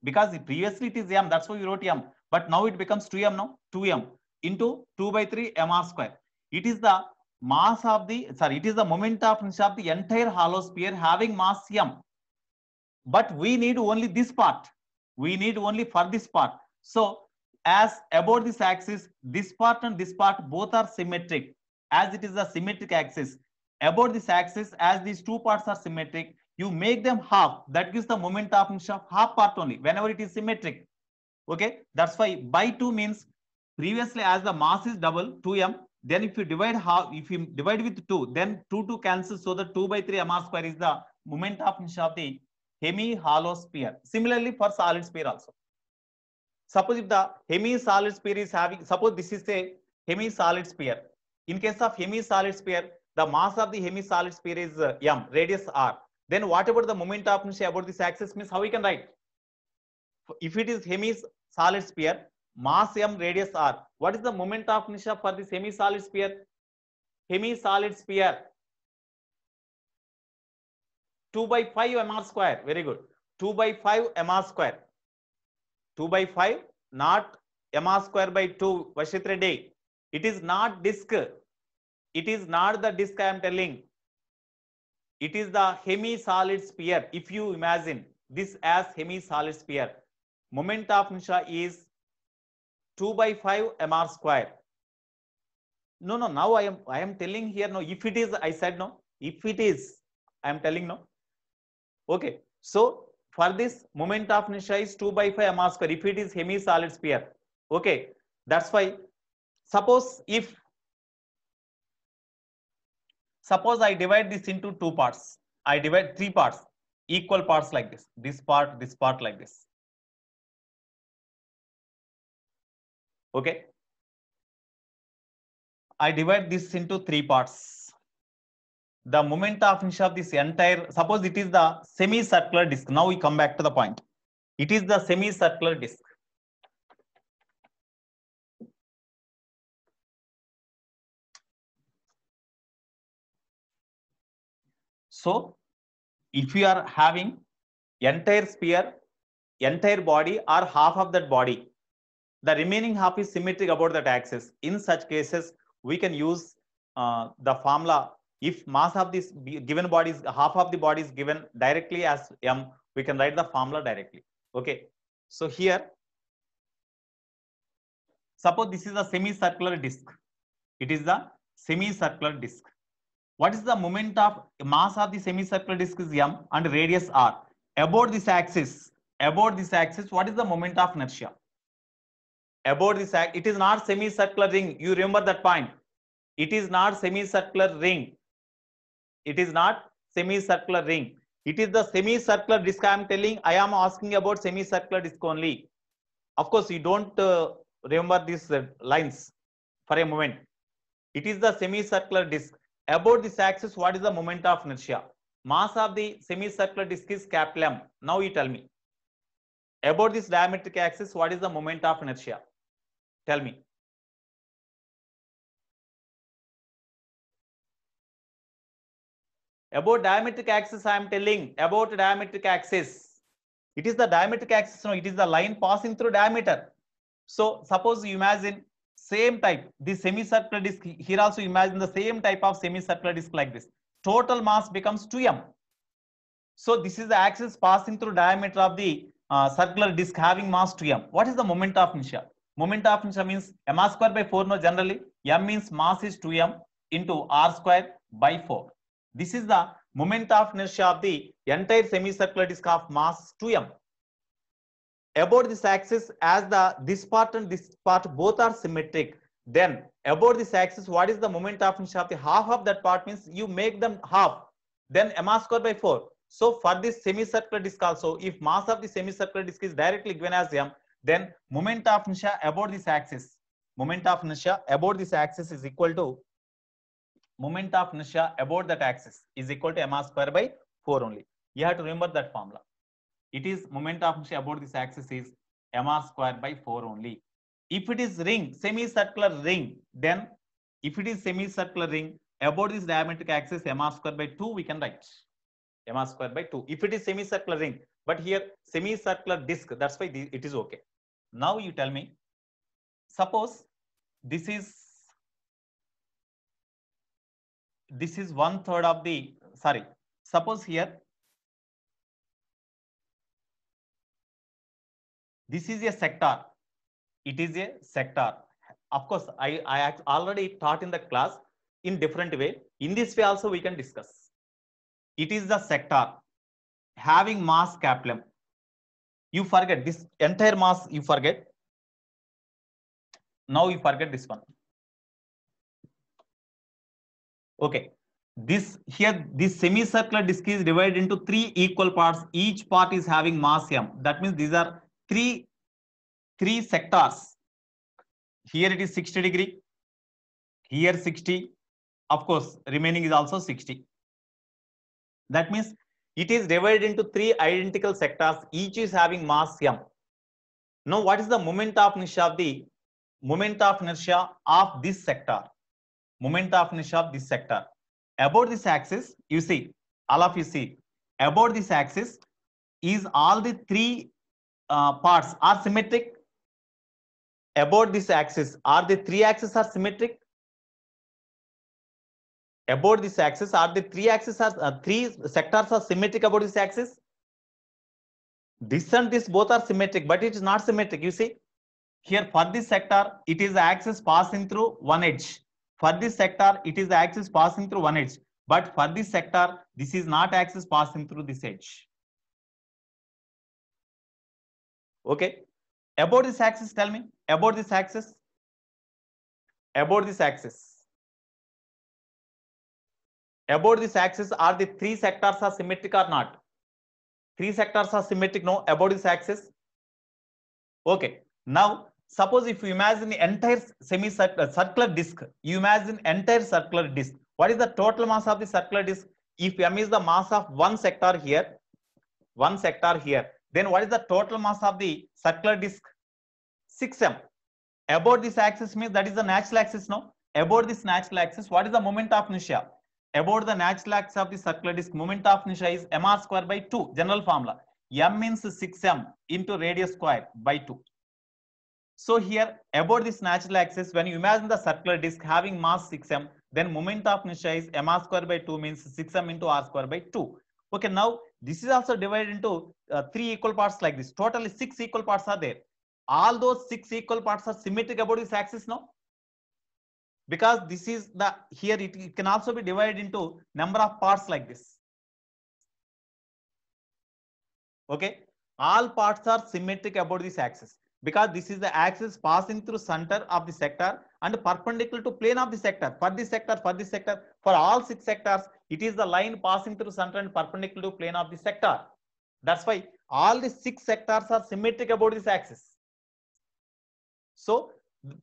Because previously it is m, that's why we wrote m. But now it becomes 2m now, 2m into 2 by 3 mr square. It is the mass of the, it is the moment of inertia of the entire hollow sphere having mass m. But we need only this part. We need only for this part. So as about this axis, this part and this part both are symmetric. As it is a symmetric axis, about this axis, as these two parts are symmetric, you make them half. That gives the moment of inertia of half part only whenever it is symmetric. Okay, that's why by 2 means previously as the mass is double 2m, then if you divide half, if you divide with 2, then 2 cancels, so the 2 by 3 mr square is the moment of inertia of the hemi-hollow sphere. Similarly for solid sphere also. Suppose if the hemi-solid sphere is having, suppose this is a hemi-solid sphere. In case of hemi-solid sphere, the mass of the hemi-solid sphere is m, radius r. Then what about the moment of inertia about this axis? Means how we can write? If it is hemi-solid sphere, mass m, radius r. What is the moment of inertia for this hemi-solid sphere? Hemi-solid sphere 2 by 5 mr square. Very good. 2 by 5 mr square. 2 by 5, not mr square by 2. Vashit Reddy. It is not disk. It is not the disk I am telling. It is the hemi-solid sphere. If you imagine this as hemi-solid sphere, moment of inertia is 2 by 5 mr square. No. Now I am telling here. No, if it is, I said no. If it is, I am telling no. Okay. So for this, moment of inertia is 2 by 5 mr square. If it is hemi-solid sphere, okay. That's why. Suppose I divide this into two parts. I divide 3 parts. equal parts like this. This part like this. Okay. I divide this into 3 parts. The moment of inertia of this entire, suppose it is the semicircular disk. Now we come back to the point. It is the semicircular disk. So if you are having entire sphere, entire body, or half of that body, the remaining half is symmetric about that axis. In such cases, we can use the formula. If mass of this given body is, half of the body is given directly as m, we can write the formula directly. Okay. So here, suppose this is a semicircular disk. It is the semicircular disk. What is the moment of mass of the semicircular disk is m and radius r. About this axis, what is the moment of inertia? About this, it is not semicircular ring. You remember that point. It is not semicircular ring. It is not semicircular ring. It is the semicircular disk. I am telling. I am asking about semicircular disk only. Of course, you don't remember these lines for a moment. It is the semicircular disk. About this axis, what is the moment of inertia? Mass of the semicircular disk is capital M. Now you tell me. About this diametric axis, what is the moment of inertia? Tell me. About diametric axis, I am telling about diametric axis. It is the diametric axis. No, it is the line passing through diameter. So suppose you imagine same type, the semicircular disk. Here also imagine the same type of semicircular disk like this. Total mass becomes 2m. So this is the axis passing through diameter of the circular disk having mass 2m. What is the moment of inertia? Moment of inertia means m square by 4. No, generally m means mass is 2m into r square by 4. This is the moment of inertia of the entire semicircular disk of mass 2m. About this axis, as this part and this part both are symmetric, then about this axis, what is the moment of inertia of the half of that part? Means you make them half, then m square by 4. So for this semicircular disk also, if mass of the semicircular disk is directly given as m, then moment of inertia about this axis, moment of inertia about this axis is equal to moment of inertia about that axis is equal to m square by 4 only. You have to remember that formula. It is moment of inertia about this axis is m square by 4 only. If it is ring, semicircular ring, then if it is semicircular ring, about this diametric axis m square by 2 we can write. M square by 2. If it is semicircular ring, but here semicircular disk, that's why it is okay. Now you tell me, suppose this is 1/3 of the, sorry, suppose here this is a sector. It is a sector. Of course, I already taught in the class in different way. In this way also we can discuss. It is the sector having mass capital M. You forget this entire mass, you forget. Now you forget this one. Okay. This semicircular disk is divided into 3 equal parts. Each part is having mass m. That means these are three sectors. Here it is 60 degree. Here 60. Of course, remaining is also 60. That means it is divided into 3 identical sectors. Each is having mass m. Now, what is the moment of inertia of the this sector? Moment of inertia of this sector. About this axis, you see, all of you see, about this axis is all the 3 parts are symmetric. About this axis, are the 3 axes are symmetric? About this axis, are the 3 axes are 3 sectors are symmetric about this axis? This and this both are symmetric, but it is not symmetric. You see, here for this sector, it is the axis passing through one edge. For this sector, it is the axis passing through one edge. But for this sector, this is not axis passing through this edge. Okay. About this axis, tell me. About this axis. About this axis. About this axis, are the 3 sectors are symmetric or not? 3 sectors are symmetric, no, about this axis. Okay. Now, suppose if you imagine the entire circular disk, you imagine entire circular disk. What is the total mass of the circular disk? If m is the mass of one sector here, then what is the total mass of the circular disk? 6m. About this axis means that is the natural axis, no? About this natural axis, what is the moment of inertia? About the natural axis of the circular disk, moment of inertia is mr square by 2, general formula. M means 6m into radius square by 2. So here, about this natural axis, when you imagine the circular disk having mass 6m, then moment of inertia is mr square by 2 means 6m into r square by 2. Okay, now this is also divided into 3 equal parts like this. Totally 6 equal parts are there. All those 6 equal parts are symmetric about this axis, no? Because this is the, here it can also be divided into number of parts like this. Okay, all parts are symmetric about this axis because this is the axis passing through center of the sector and perpendicular to plane of the sector. For this sector, for all 6 sectors, it is the line passing through center and perpendicular to plane of the sector. That's why all the 6 sectors are symmetric about this axis. So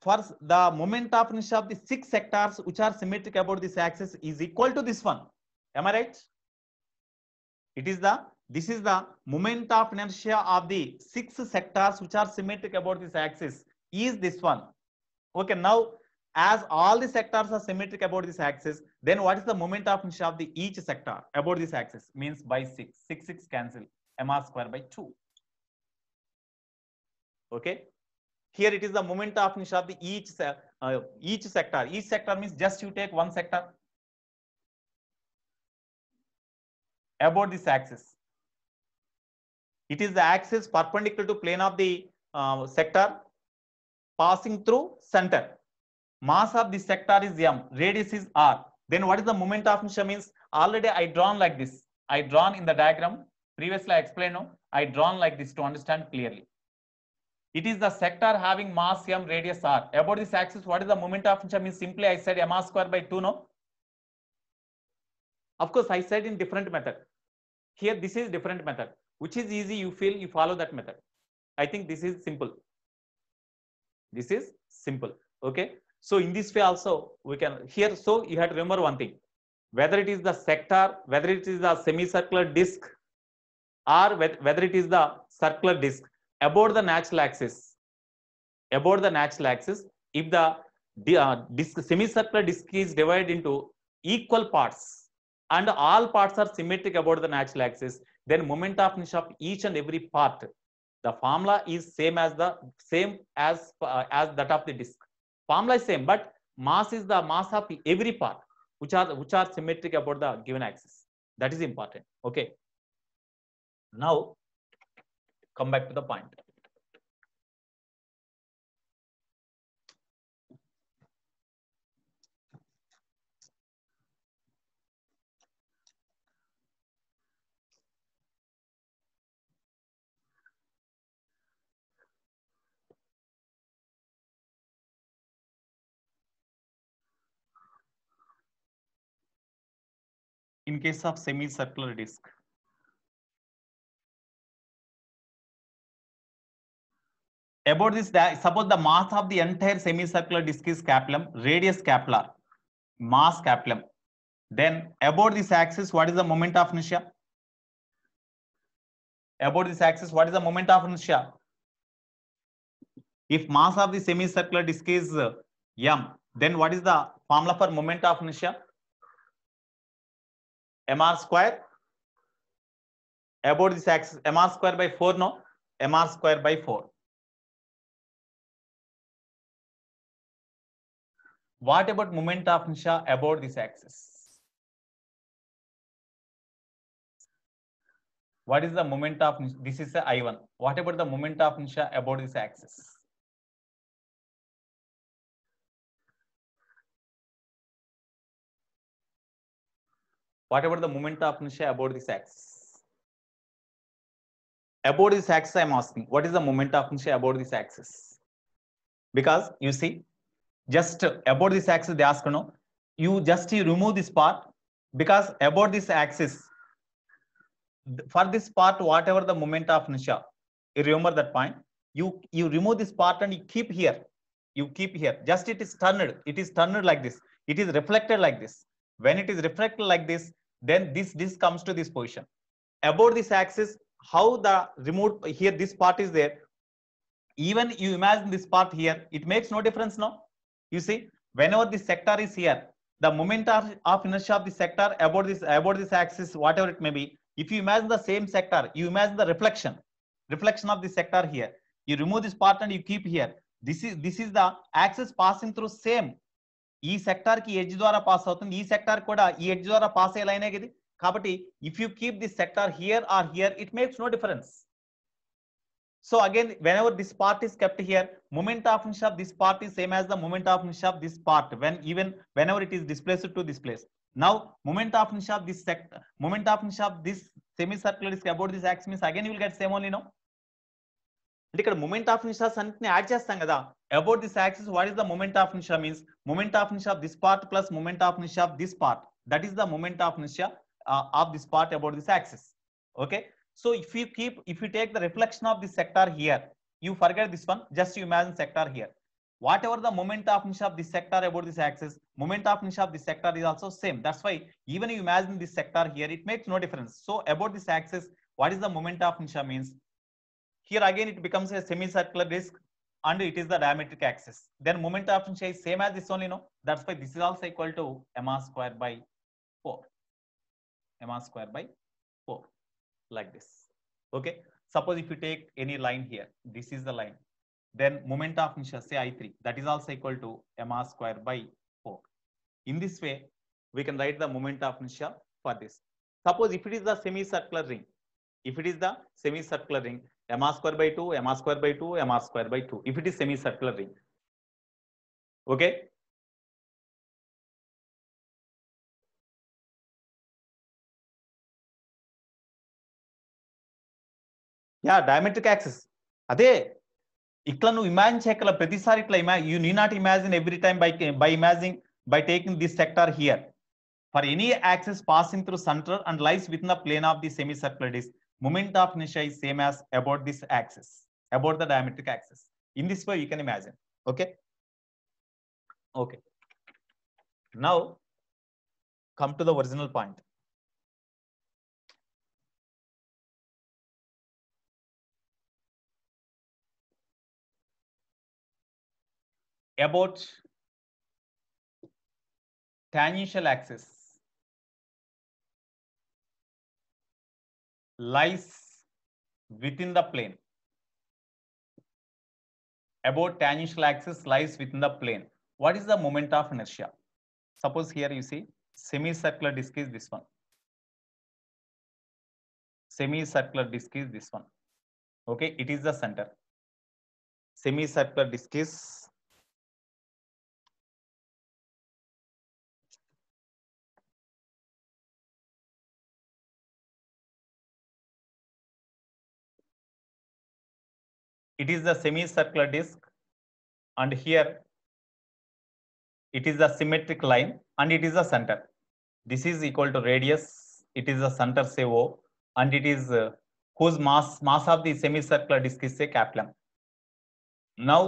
for the moment of inertia of the 6 sectors which are symmetric about this axis is equal to this one. Am I right? This is the moment of inertia of the 6 sectors which are symmetric about this axis is this one. Okay, now as all the sectors are symmetric about this axis, then what is the moment of inertia of the each sector about this axis? Means by 6. 6 cancel, mr square by 2. Okay. Here it is the moment of inertia of the each sector. Each sector means just you take one sector about this axis. It is the axis perpendicular to plane of the sector passing through center. Mass of this sector is m, radius is r. Then what is the moment of inertia means? Already I drawn like this. I drawn in the diagram. Previously I explained, no? I drawn like this to understand clearly. It is the sector having mass m, radius r. About this axis, what is the moment of inertia means? Simply I said mr square by 2, no? Of course, I said in different method. Here, this is different method. Which is easy, you feel, you follow that method. I think this is simple. This is simple. Okay. So in this way also, we can, here, so you have to remember one thing. Whether it is the sector, whether it is the semicircular disk, or whether it is the circular disk, about the natural axis, if the semicircular disk is divided into equal parts and all parts are symmetric about the natural axis, then moment of inertia of each and every part, the formula is same as that of the disk. Formula is same, but mass is the mass of every part which are symmetric about the given axis. That is important. Okay. Now come back to the point. In case of semicircular disk, about this, suppose the mass of the entire semicircular disk is capital M, radius capital R, mass capital M. Then about this axis, what is the moment of inertia? About this axis, what is the moment of inertia? If mass of the semicircular disk is m, then what is the formula for moment of inertia? mr square. About this axis, mr square by 4, no? mr square by 4. What about moment of inertia about this axis? What is the moment of, this is the I1. What about the moment of inertia about this axis? What about the moment of inertia about this axis? About this axis, I am asking, what is the moment of inertia about this axis? Because you see, just about this axis, they ask, no, you remove this part, because about this axis, for this part, whatever the moment of inertia, you remember that point. You remove this part and you keep here. You keep here. Just it is turned. It is turned like this. It is reflected like this. When it is reflected like this, then this comes to this position. About this axis, how the remote here, this part is there. Even you imagine this part here, it makes no difference now. You see, whenever this sector is here, the moment of inertia of the sector about this axis, whatever it may be, if you imagine the same sector, you imagine the reflection of the sector here. You remove this part and you keep here. This is the axis passing through same. ఈ sector కి edge ద్వారా pass అవుతుంది, ఈ sector కూడా ఈ edge ద్వారా pass అయ్యే లైనే ఇది. కాబట్టి if you keep this sector here or here, it makes no difference. So again, whenever this part is kept here, moment of inertia of this part is same as the moment of inertia of this part, whenever it is displaced to this place. Now moment of inertia of this sector, moment of inertia of this semicircular disk about this axis means again you will get same only, no? అంటే ఇక్కడ moment of inertia అన్నిటిని add చేస్తాం కదా. About this axis, what is the moment of inertia means? Moment of inertia of this part plus moment of inertia of this part. That is the moment of inertia of this part about this axis. Okay. So if you take the reflection of this sector here, you forget this one, just you imagine sector here. Whatever the moment of inertia of this sector about this axis, moment of inertia of this sector is also same. That's why even you imagine this sector here, it makes no difference. So about this axis, what is the moment of inertia means? Here again it becomes a semicircular disk and it is the diametric axis. Then moment of inertia is same as this only, no? That's why this is also equal to mr square by 4. mr square by 4. Like this. Okay. Suppose if you take any line here, this is the line. Then moment of inertia, say I3, that is also equal to mr square by 4. In this way, we can write the moment of inertia for this. Suppose if it is the semicircular ring, mr square by 2, mr square by 2, mr square by 2. If it is semicircular ring, okay. Yeah diametric axis అదే ఇట్లా నువ్వు imagine చేయగల ప్రతిసారి ఇట్లా you need not imagine every time by imagining by taking this sector here for any axis passing through centre and lies with the plane of the semicircular disc, moment of inertia is same as about this axis, about the diametric axis. In this way you can imagine. Okay. Okay. Now come to the original point. About tangential axis lies within the plane. About tangential axis lies within the plane. What is the moment of inertia? Suppose here you see semicircular disk is this one. Semicircular disk is this one. Okay, it is the center. Semicircular disk is the semicircular disk, and here it is the symmetric line and it is the center. This is equal to radius, it is the center, say O, and it is whose mass of the semicircular disk is say capital M. Now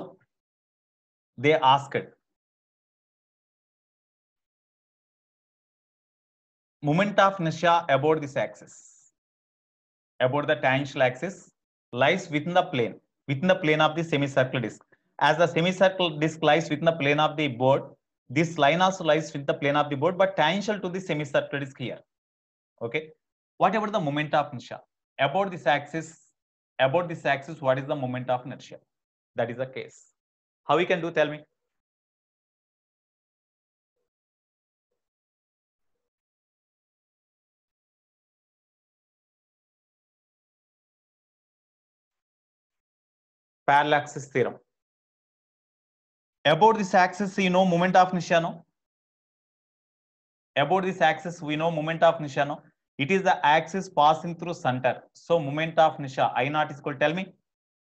they asked moment of inertia about this axis, about the tangential axis lies within the plane of the semicircular disk. As the semicircular disk lies within the plane of the board, this line also lies within the plane of the board, but tangential to the semicircular disk here. Okay. What about the moment of inertia about this axis? About this axis, what is the moment of inertia? That is the case. How we can do? Tell me. Parallel axis theorem. About this axis, you know moment of inertia, no? About this axis, we know moment of inertia, no? It is the axis passing through center. So moment of inertia I naught is equal. Tell me,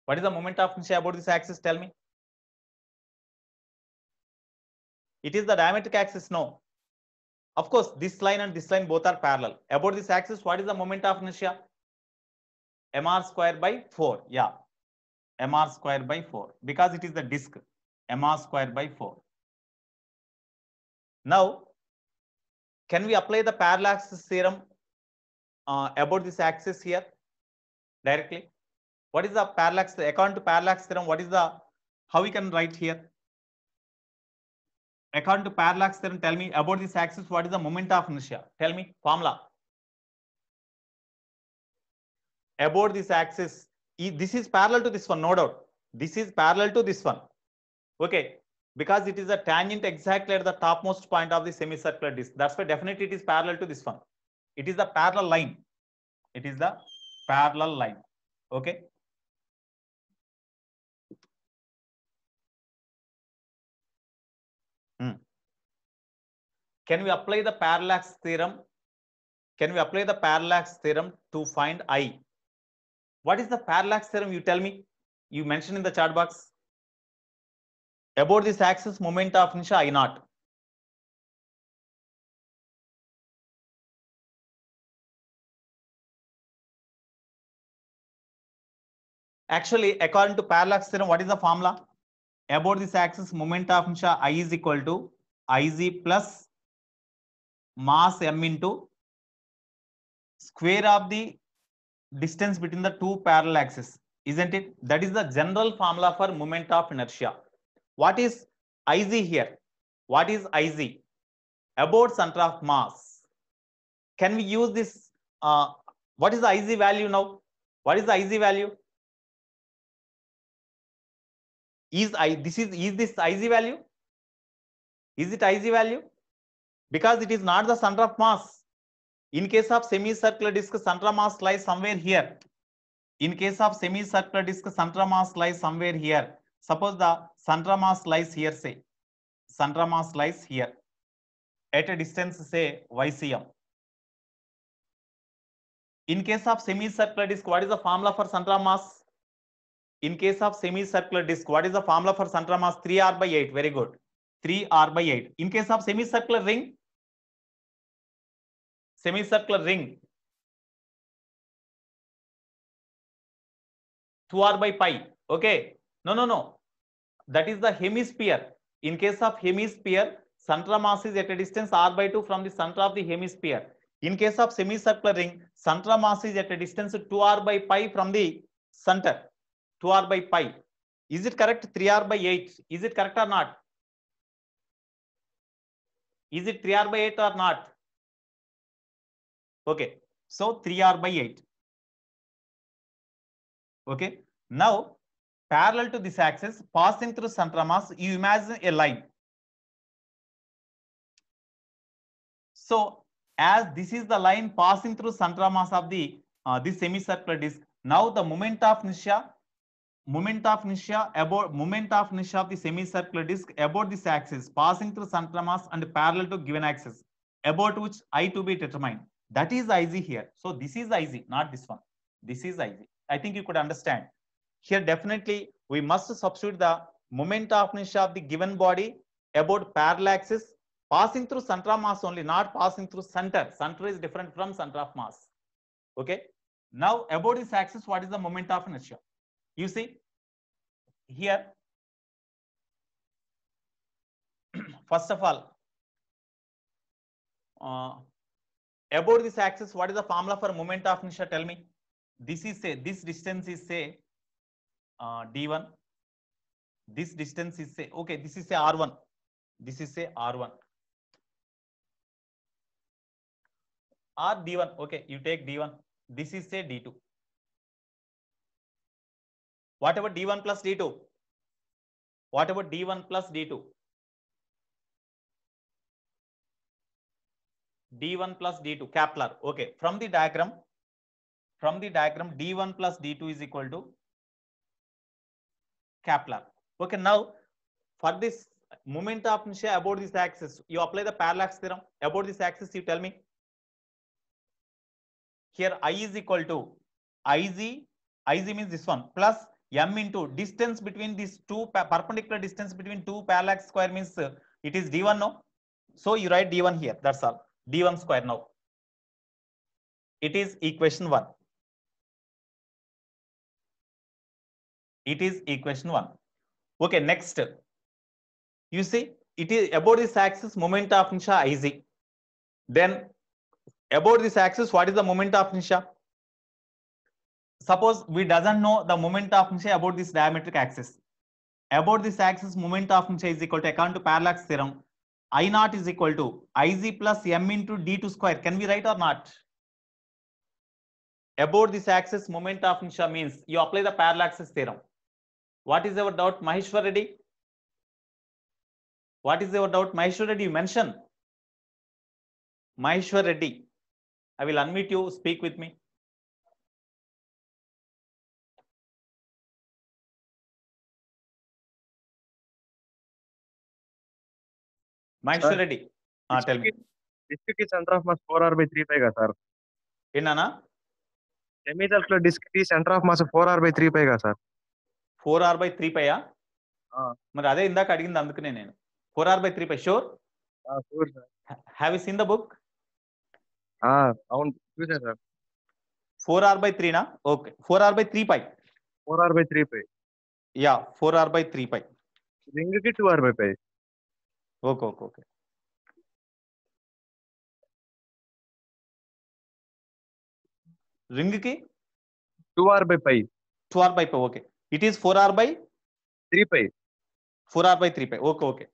what is the moment of inertia about this axis? Tell me. It is the diametric axis, no? Of course, this line and this line both are parallel. About this axis, what is the moment of inertia? mr square by 4. Yeah, mr square by 4 because it is the disk. Mr square by 4. Now, can we apply the parallax theorem about this axis here directly? What is the parallax? According to parallax theorem, what is the, how we can write here? According to parallax theorem, tell me about this axis. What is the moment of inertia? Tell me formula. About this axis, this is parallel to this one, no doubt. This is parallel to this one. Okay, because it is a tangent exactly at the topmost point of the semicircular disc. That's why definitely it is parallel to this one. It is the parallel line. It is the parallel line. Okay. Can we apply the parallax theorem? Can we apply the parallax theorem to find I? What is the parallax theorem? You tell me. You mentioned in the chat box. About this axis, moment of inertia I naught. Actually, according to parallax theorem, what is the formula? About this axis, moment of inertia I is equal to Iz plus mass m into square of the distance between the two parallel axes, isn't it? That is the general formula for moment of inertia. What is Iz here? What is Iz? About center of mass. Can we use this? What is the Iz value now? What is the Iz value? Is this Iz value? Is it Iz value? Because it is not the center of mass. In case of semicircular disc, center of mass lies somewhere here. In case of semicircular disc, center of mass lies somewhere here. Suppose the center of mass lies here, say. Center of mass lies here. At a distance, say, ycm. In case of semicircular disc, what is the formula for center of mass? In case of semicircular disc, what is the formula for center of mass? 3r by 8. Very good. 3r by 8. In case of semicircular ring, semicircular ring, 2r by pi. Okay. No. That is the hemisphere. In case of hemisphere, center of mass is at a distance r by 2 from the center of the hemisphere. In case of semicircular ring, center of mass is at a distance 2r by pi from the center. 2r by pi. Is it correct? 3r by 8. Is it correct or not? Is it 3r by 8 or not? Okay. So 3r by 8. Okay. Now, parallel to this axis, passing through center of mass, you imagine a line. So, as this is the line passing through center of mass of the this semicircular disc, now the moment of inertia of the semicircular disc about this axis passing through center of mass and parallel to given axis, about which I to be determined. That is Iz here. So this is Iz, not this one. This is Iz. I think you could understand. Here definitely we must substitute the moment of inertia of the given body about parallel axis passing through center of mass only, not passing through center. Center is different from center of mass. Okay. Now about this axis, what is the moment of inertia? You see here, first of all, about this axis, what is the formula for moment of inertia? Tell me. This is say, this distance is say d1. This distance is say, okay, this is say r1. This is say r1. Or d1. Okay, you take d1. This is say d2. What about d1 plus d2? What about d1 plus d2? d1 plus d2, Kepler. Okay, from the diagram, d1 plus d2 is equal to Kepler. Okay, now for this moment of inertia about this axis, you apply the parallax theorem. About this axis, you tell me. Here I is equal to Iz means this one, plus m into distance between these two, perpendicular distance between two parallax square means it is d1, no? So you write d1 here, that's all. d1 square now. It is equation 1. It is equation 1. Okay, next. You see, it is about this axis moment of inertia Iz. Then about this axis, what is the moment of inertia? Suppose we doesn't know the moment of inertia about this diametric axis. About this axis, moment of inertia is equal to, according to parallax theorem, I naught is equal to Iz plus m into d2 square. Can we write or not? About this axis, moment of inertia means you apply the parallax theorem. What is our doubt, Maheshwar Reddy? What is your doubt, Maheshwar Reddy? You mention. Maheshwar Reddy, I will unmute you. Speak with me. Maheshwar Reddy, tell me.
Disk ki center of mass 4r by 3 pi ga sir.
Enna?
Semi-circular disk ki center of mass 4r by 3 pi ga sir.
4r by 3 pi మరి అదే ఇందాక అడిగింది అందుకనే నేను 4r by 3 pi sure?
Sure sir.
Have you seen the book?
అవును చూసా sir.
4r by 3 na? Okay. 4r by 3 pi.
4r by 3 pi.
Yeah, 4r by 3 pi.
Ring ki 2r by pi.
Okay. Ring ki
2r by pi.
2r by pi. Okay. It is 4r by
3 pi.
4r by 3 pi. Okay.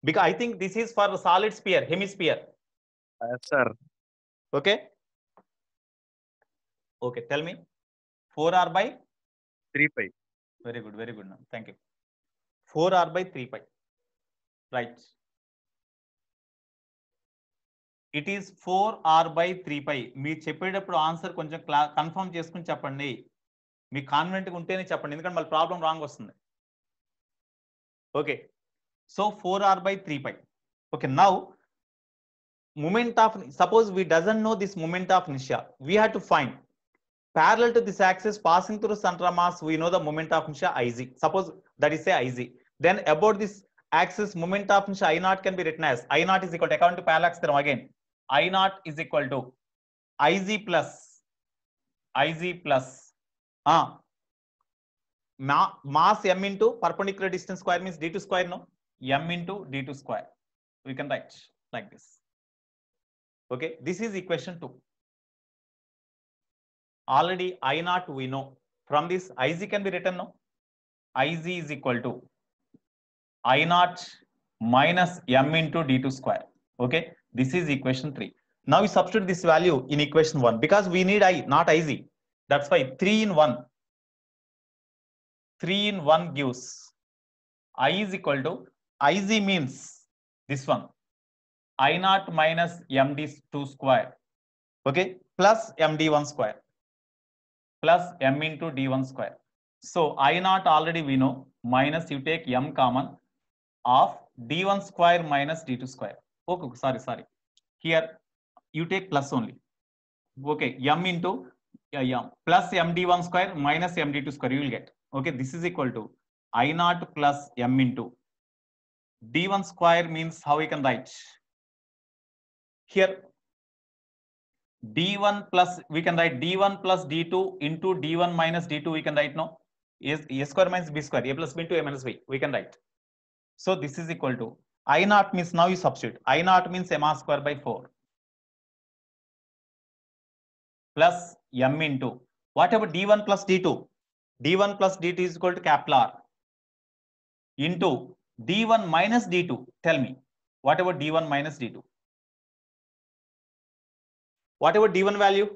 Because I think this is for solid sphere, hemisphere.
Yes sir.
Okay. Tell me. 4r by
3 pi.
Very good. Now. Thank you. 4r by 3 pi. Right. It is 4r by 3 pi. మీరు చెప్పేటప్పుడు answer కొంచెం confirm చేసుకుని చెప్పండి. మీ confident గా ఉంటేనే చెప్పండి, ఎందుకంటే మళ్ళీ ప్రాబ్లం రాంగ్ వస్తుంది. Okay. So 4r by 3 pi. Okay. Now, moment of, suppose we doesn't know this moment of inertia, we have to find parallel to this axis passing through center of mass. We know the moment of inertia Iz. Suppose that is say Iz. Then about this axis, moment of inertia I naught can be written as I naught is equal to, according to parallax theorem again, I naught is equal to Iz plus mass m into perpendicular distance square means d2 square, no? M into d2 square. We can write like this. Okay, this is equation 2. Already I naught we know. From this Iz can be written, no? Iz is equal to I naught minus m into d2 square. Okay, this is equation 3. Now we substitute this value in equation 1 because we need I, not Iz. That's why 3 in 1. 3 in 1 gives I is equal to, Iz means this one, I naught minus md2 square, okay, plus md1 square, plus m into d1 square. So I naught already we know, minus you take m common of d1 square minus d2 square. Okay, sorry. Here you take plus only. Okay, m into m plus md1 square minus md2 square you will get. Okay, this is equal to I naught plus m into d1 square means how we can write here d1 plus, we can write d1 plus d2 into d1 minus d2 we can write, no? A square minus b square, a plus b into a minus b we can write. So this is equal to I naught means, now you substitute, I naught means m r square by 4 plus m into whatever d1 plus d2, d1 plus d2 is equal to capital R into d1 minus d2. Tell me, whatever d1 minus d2, whatever d1 value,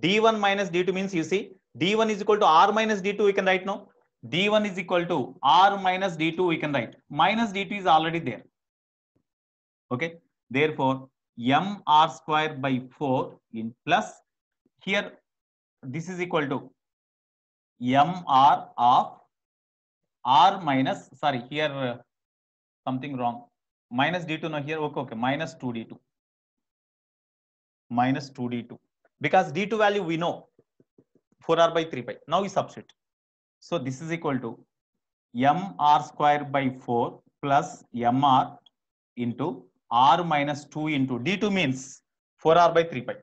d1 minus d2 means, you see, d1 is equal to r minus d2 we can write, no? d1 is equal to r minus d2 we can write. Minus d2 is already there. Okay, therefore m r square by 4 in plus, here this is equal to mr of r minus, sorry, here something wrong, minus d2, no, here okay, minus 2d2, because d2 value we know 4r by 3 pi. Now we substitute. So this is equal to mr square by 4 plus mr into r minus 2 into d2 means 4r by 3 pi.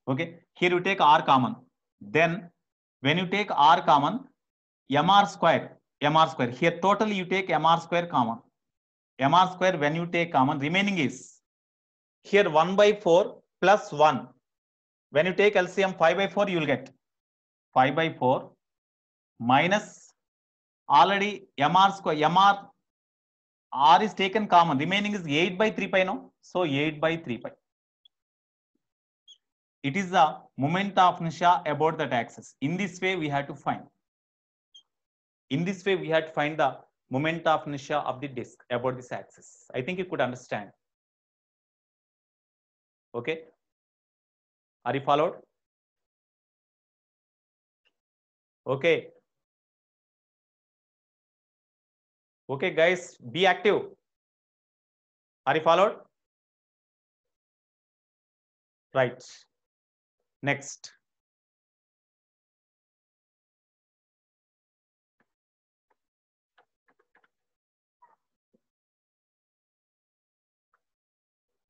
Okay, here you take r common. Then when you take r common, mr square. Here totally you take mr square common. Mr square when you take common, remaining is here 1 by 4 plus 1. When you take LCM 5 by 4, you will get 5 by 4 minus already mr square. R is taken common. Remaining is 8 by 3 pi now. So 8 by 3 pi. It is the moment of inertia about that axis. In this way, we have to find. The moment of inertia of the disk about this axis. I think you could understand. Okay. Are you followed? Okay. Okay, guys, be active. Are you followed? Right. Next.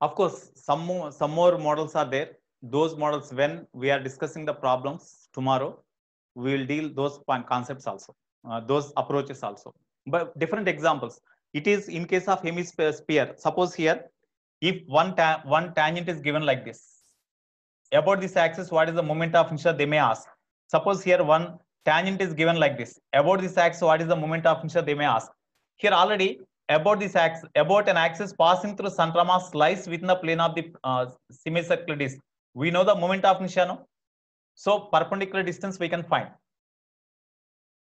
Of course, some more models are there. Those models, when we are discussing the problems tomorrow, we will deal those concepts also, those approaches also. But different examples. It is in case of hemisphere sphere. Suppose here, if one tangent is given like this, about this axis, what is the moment of inertia? They may ask. Suppose here one tangent is given like this. About this axis, what is the moment of inertia? They may ask. Here already about this axis, about an axis passing through center mass lies within the plane of the semicircular disk. We know the moment of inertia, no? So perpendicular distance we can find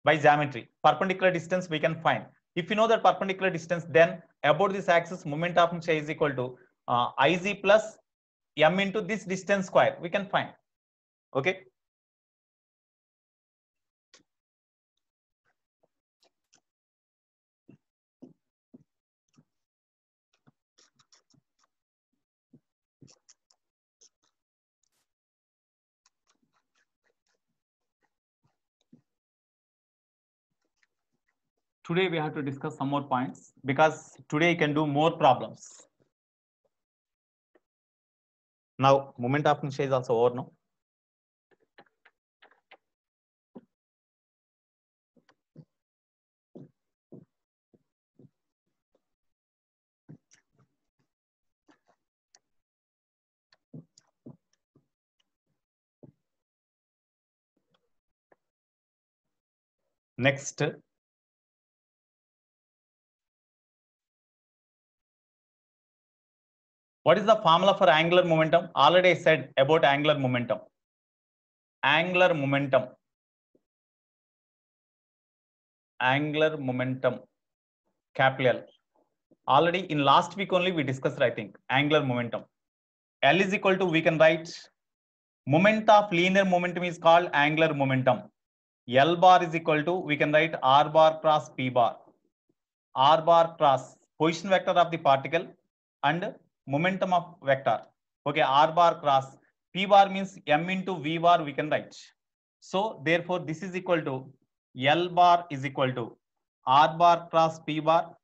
by geometry. Perpendicular distance we can find. If you know that perpendicular distance, then about this axis, moment of inertia is equal to Iz plus m into this distance square. We can find. Okay. Today we have to discuss some more points because today you can do more problems. Now, moment of inertia is also over now. Next. What is the formula for angular momentum? Already I said about angular momentum. Angular momentum, capital L. Already in last week only we discussed, I think, angular momentum. L is equal to, we can write, moment of linear momentum is called angular momentum. L bar is equal to, we can write R bar cross P bar. R bar cross position vector of the particle and momentum of vector. Okay, R bar cross P bar means M into V bar we can write. So therefore this is equal to L bar is equal to R bar cross P bar,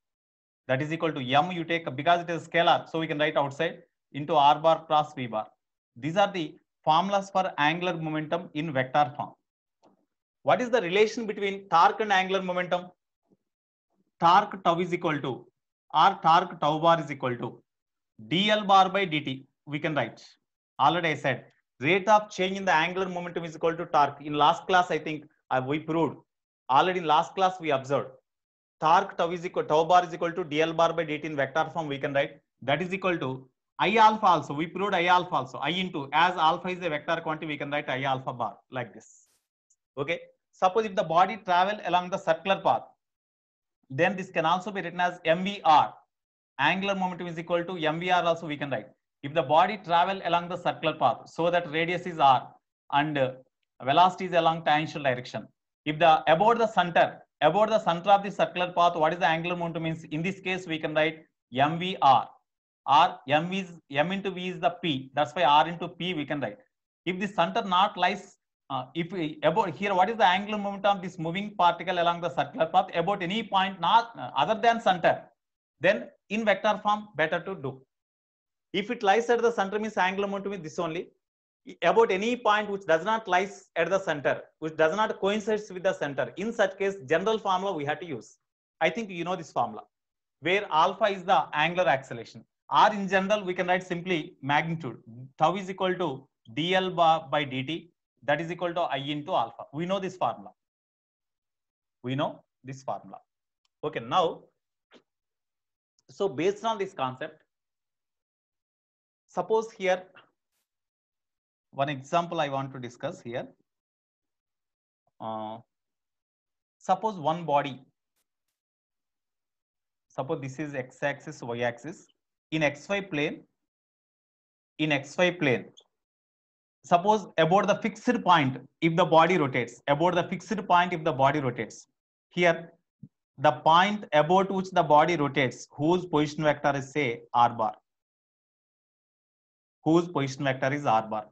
that is equal to M you take, because it is scalar, so we can write outside, into R bar cross P bar. These are the formulas for angular momentum in vector form. What is the relation between torque and angular momentum? Torque tau is equal to, or torque tau bar is equal to dl bar by dt. We can write. Already I said rate of change in the angular momentum is equal to torque. In last class, I think we proved. Already in last class we observed. Torque tau bar is equal to dl bar by dt in vector form. We can write that is equal to I alpha also. We proved I alpha also. I into, as alpha is a vector quantity, we can write I alpha bar like this. Okay. Suppose if the body travel along the circular path, then this can also be written as MVR. Angular momentum is equal to MVR also we can write. If the body travel along the circular path, so that radius is R and velocity is along tangential direction. If the about the center of the circular path, what is the angular momentum means? In this case, we can write MVR. R M into V is the P. That's why R into P we can write. If the center not lies, if we, about here, what is the angular momentum of this moving particle along the circular path about any point not other than center, then in vector form better to do. If it lies at the center means angular momentum is this only. about any point which does not lies at the center, which does not coincide with the center. In such case, general formula we have to use. I think you know this formula, where alpha is the angular acceleration, or in general we can write simply magnitude. Tau is equal to dl by dt, that is equal to I into alpha. We know this formula. We know this formula. Okay, now, so based on this concept, suppose here, one example I want to discuss here. Suppose one body, suppose this is x-axis, y-axis. In xy plane, suppose about the fixed point, if the body rotates, about the fixed point, if the body rotates, here the point about which the body rotates, whose position vector is, say, r bar, whose position vector is r bar.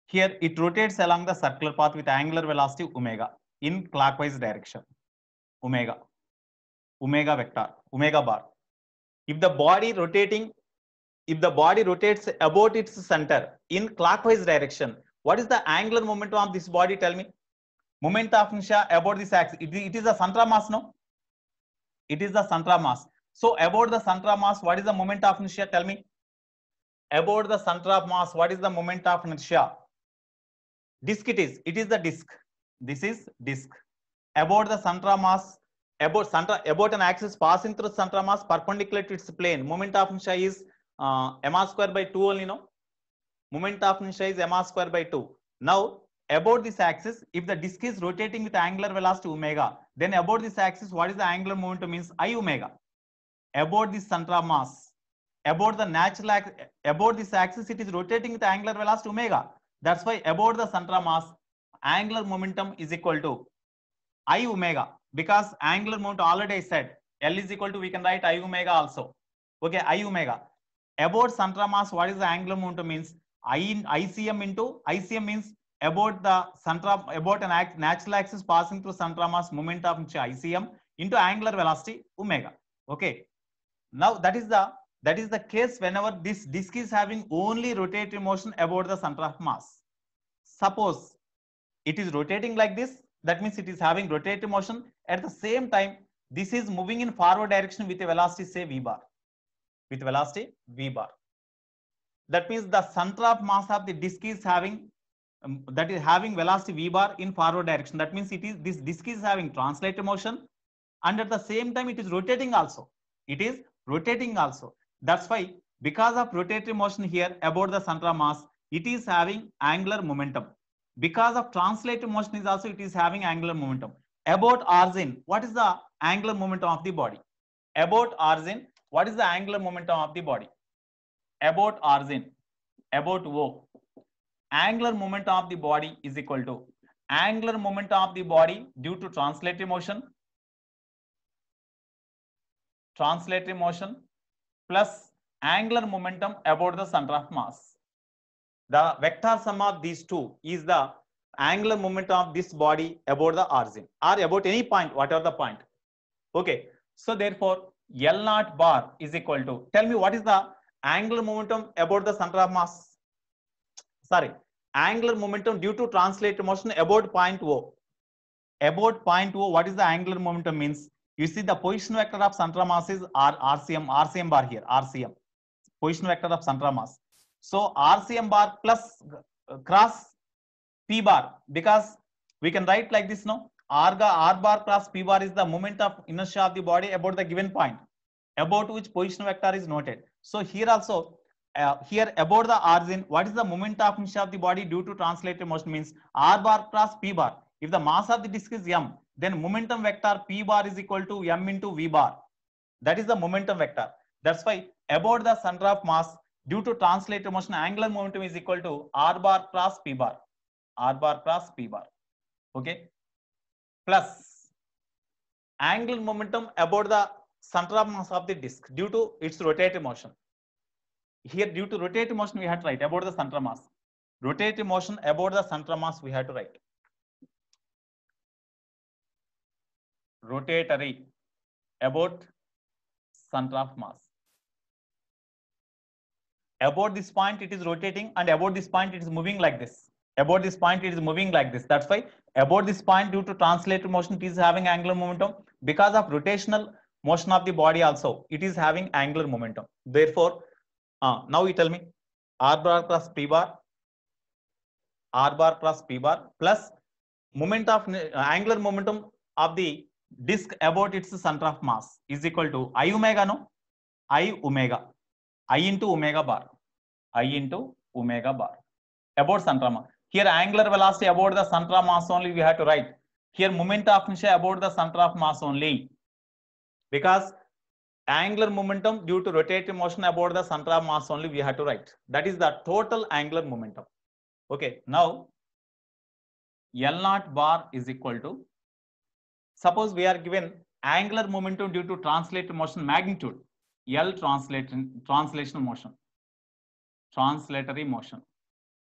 Here it rotates along the circular path with angular velocity omega in clockwise direction, omega vector, omega bar. If the body rotating, if the body rotates about its center in clockwise direction, what is the angular momentum of this body? Tell me. Moment of inertia about this axis. It is the center of mass, no? It is the center of mass. So about the center of mass, what is the moment of inertia? Tell me. About the center of mass, what is the moment of inertia? Disk it is. It is the disk. This is disk. About the center of mass, about an axis passing through center of mass perpendicular to its plane, moment of inertia is m square by 2 only, no? Moment of inertia is m square by 2. Now, about this axis, if the disk is rotating with angular velocity omega, then about this axis, what is the angular momentum? Means I omega. About this center of mass, about the natural axis, about this axis, it is rotating with angular velocity omega. That's why about the center of mass, angular momentum is equal to I omega, because angular momentum already I said L is equal to, we can write I omega also. Okay, I omega. About center of mass, what is the angular momentum? Means ICM into ICM means about the center of, about an natural axis passing through center of mass, moment of ICM into angular velocity omega. Okay. Now that is the case whenever this disk is having only rotatory motion about the center of mass. Suppose it is rotating like this, that means it is having rotatory motion. At the same time, this is moving in forward direction with a velocity, say v bar, with velocity v bar. That means the center of mass of the disk is having that is having velocity v bar in forward direction. That means it is, this disk is having translated motion, and at the same time it is rotating also. It is rotating also. That's why, because of rotatory motion here about the center of mass, it is having angular momentum. Because of translated motion is also, it is having angular momentum. About origin, what is the angular momentum of the body? About origin, what is the angular momentum of the body? About origin, about O, angular momentum of the body is equal to angular momentum of the body due to translatory motion plus angular momentum about the center of mass. The vector sum of these two is the angular momentum of this body about the origin or about any point, whatever the point. Okay, so therefore L naught bar is equal to, tell me what is the angular momentum about the center of mass? Sorry, angular momentum due to translated motion about point O. About point O, what is the angular momentum? Means, you see the position vector of center of mass is RCM bar here, RCM, position vector of center of mass. So RCM bar plus cross P bar, because we can write like this, no? R bar cross P bar is the moment of inertia of the body about the given point, about which position vector is noted. So here also, here about the origin, what is the moment of inertia of the body due to translated motion? Means R bar cross P bar. If the mass of the disk is m, then momentum vector P bar is equal to m into V bar. That is the momentum vector. That's why about the center of mass due to translated motion, angular momentum is equal to R bar cross P bar. R bar cross P bar. Okay. Plus angular momentum about the center of mass of the disk due to its rotative motion. Here, due to rotative motion, we have to write about the center of mass. Rotative motion about the center of mass, we have to write. Rotatory about center of mass. About this point it is rotating, and about this point it is moving like this. About this point it is moving like this. That's why about this point, due to translated motion, it is having angular momentum. Because of rotational motion of the body also, it is having angular momentum. Therefore, now you tell me, r bar plus p bar, r bar plus p bar plus moment of angular momentum of the disk about its center of mass is equal to I omega, no? I omega. I into omega bar. I into omega bar. About center of mass. Here angular velocity about the center of mass only we have to write. Here moment of inertia about the center of mass only. Because angular momentum due to rotating motion about the center of mass only we have to write. That is the total angular momentum. Okay, now L naught bar is equal to, suppose we are given angular momentum due to translated motion magnitude, L translational motion, translatory motion.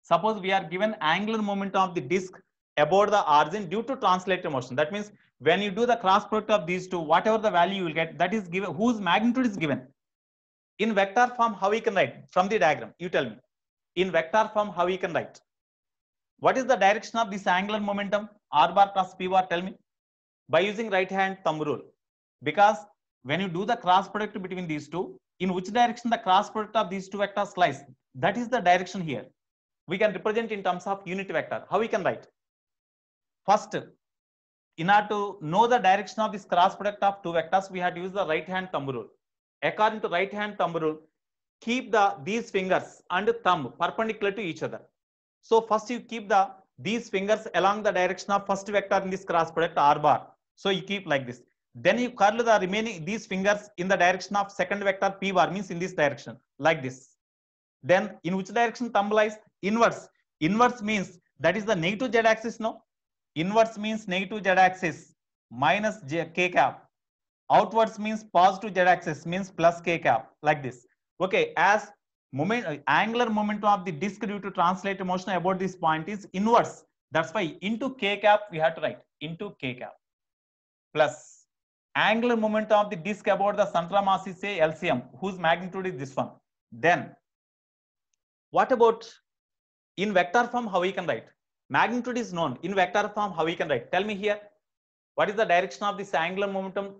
Suppose we are given angular momentum of the disk about the origin due to translated motion. That means when you do the cross product of these two, whatever the value you will get, that is given, whose magnitude is given. In vector form, how we can write from the diagram? You tell me. In vector form, how we can write? What is the direction of this angular momentum? R bar plus P bar, tell me. By using right hand thumb rule. Because when you do the cross product between these two, in which direction the cross product of these two vectors lies? That is the direction here. We can represent in terms of unit vector. How we can write? First, in order to know the direction of this cross product of two vectors, we have to use the right hand thumb rule. According to right hand thumb rule, keep these fingers and thumb perpendicular to each other. So first you keep these fingers along the direction of first vector in this cross product R bar. So you keep like this. Then you curl the remaining these fingers in the direction of second vector P bar, means in this direction, like this. Then in which direction thumb lies? Inverse. Inverse means that is the negative z axis, no? Inverse means negative z axis minus k cap. Outwards means positive z axis, means plus k cap, like this. Okay, as angular momentum of the disk due to translated motion about this point is inverse. That's why into k cap we have to write into k cap plus angular momentum of the disk about the center of mass is say LCM, whose magnitude is this one. Then what about in vector form? How we can write? Magnitude is known. In vector form, how we can write? Tell me here. What is the direction of this angular momentum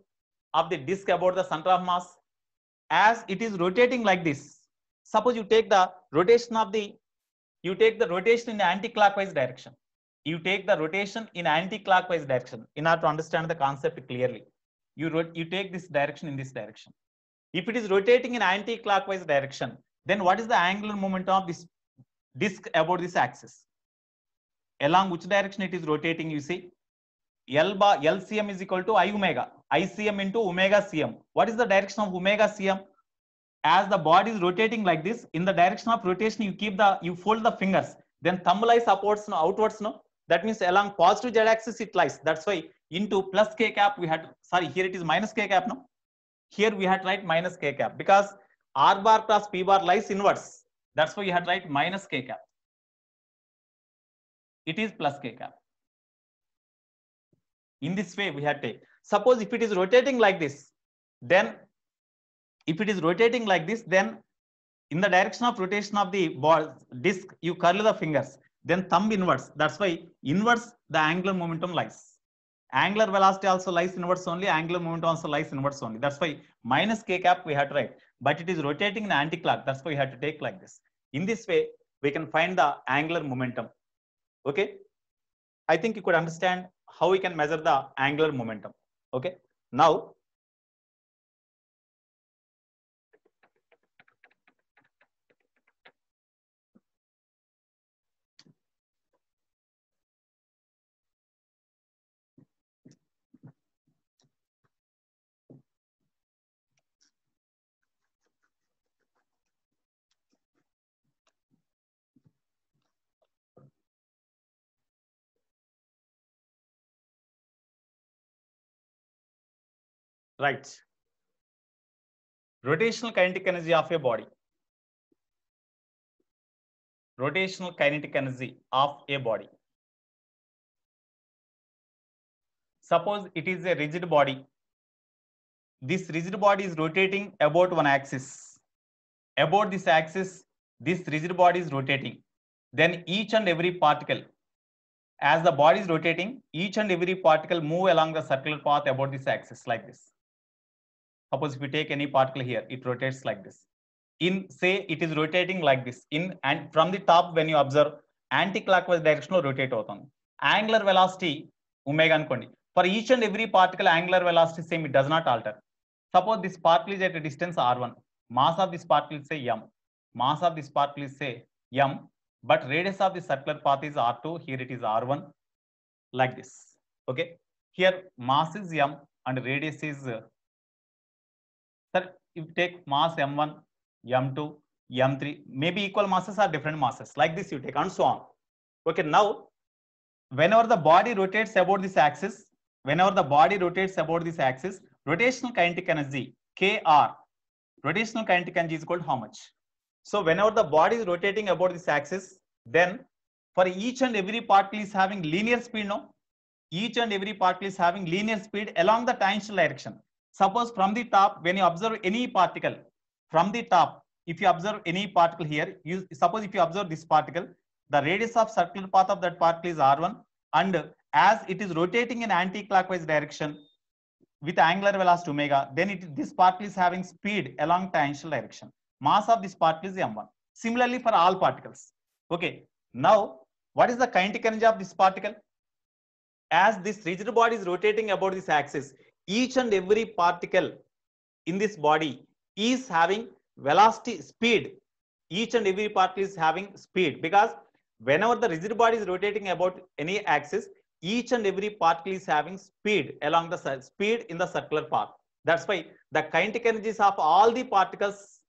of the disk about the center of mass? As it is rotating like this. Suppose you take the rotation of the, you take the rotation in the anti-clockwise direction. You take the rotation in anti-clockwise direction in order to understand the concept clearly. You take this direction in this direction. If it is rotating in anti-clockwise direction, then what is the angular momentum of this disk about this axis? Along which direction it is rotating, you see? LCM is equal to I omega. ICM into omega CM. What is the direction of omega CM? As the body is rotating like this, in the direction of rotation, you fold the fingers. Then thumb lies upwards, no, outwards, no. That means along positive z axis it lies. That's why into plus k cap we had. Sorry, here it is minus k cap, no. Here we had to write minus k cap because R bar plus P bar lies inverse. That's why you had to write minus k cap. It is plus k cap. In this way we had to take. Suppose if it is rotating like this, then if it is rotating like this, then in the direction of rotation of the ball disk, you curl the fingers, then thumb inverse. That's why inverse the angular momentum lies. Angular velocity also lies inverse only, angular momentum also lies inverse only. That's why minus k cap we have to write, but it is rotating in anti-clock. That's why we have to take like this. In this way, we can find the angular momentum. Okay. I think you could understand how we can measure the angular momentum. Okay. Now, right. Rotational kinetic energy of a body. Rotational kinetic energy of a body. Suppose it is a rigid body. This rigid body is rotating about one axis. About this axis, this rigid body is rotating, then each and every particle, as the body is rotating, each and every particle move along the circular path about this axis like this. Suppose if you take any particle here, it rotates like this. In say it is rotating like this. In and from the top, when you observe, anti-clockwise direction lo rotate avutundi. Angular velocity omega anukondi. For each and every particle, angular velocity same, it does not alter. Suppose this particle is at a distance r1. Mass of this particle is say m. Mass of this particle is say m, but radius of the circular path is r2. Here it is r1, like this. Okay. Here mass is m and radius is sir, if you take mass m1, m2, m3, maybe equal masses or different masses, like this you take, and so on. Okay, now whenever the body rotates about this axis, rotational kinetic energy kr, rotational kinetic energy is equal to how much? So whenever the body is rotating about this axis, then for each and every particle is having linear speed, no? Each and every particle is having linear speed along the tangential direction. Suppose from the top, when you observe any particle, from the top, if you observe any particle here, suppose if you observe this particle, the radius of circular path of that particle is r1, and as it is rotating in anti-clockwise direction with angular velocity omega, then this particle is having speed along tangential direction. Mass of this particle is m1. Similarly for all particles. Okay. Now, what is the kinetic energy of this particle? As this rigid body is rotating about this axis, each and every particle in this body is having velocity, speed. Each and every particle is having speed, because whenever the rigid body is rotating about any axis, each and every particle is having speed along the speed in the circular path. That's why the kinetic energies of all the particles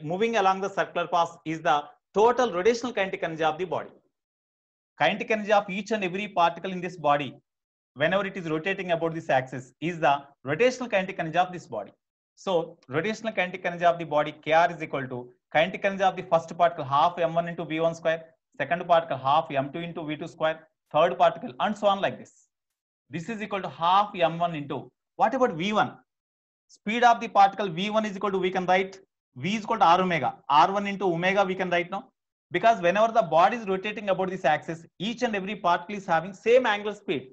moving along the circular path is the total rotational kinetic energy of the body. Kinetic energy of each and every particle in this body, whenever it is rotating about this axis, is the rotational kinetic energy of this body. So rotational kinetic energy of the body kr is equal to kinetic energy of the first particle half m1 into v1 square, second particle half m2 into v2 square, third particle, and so on like this. This is equal to half m1 into, what about v1? Speed of the particle v1 is equal to, we can write v is equal to r omega, r1 into omega we can write now, because whenever the body is rotating about this axis, each and every particle is having same angular speed.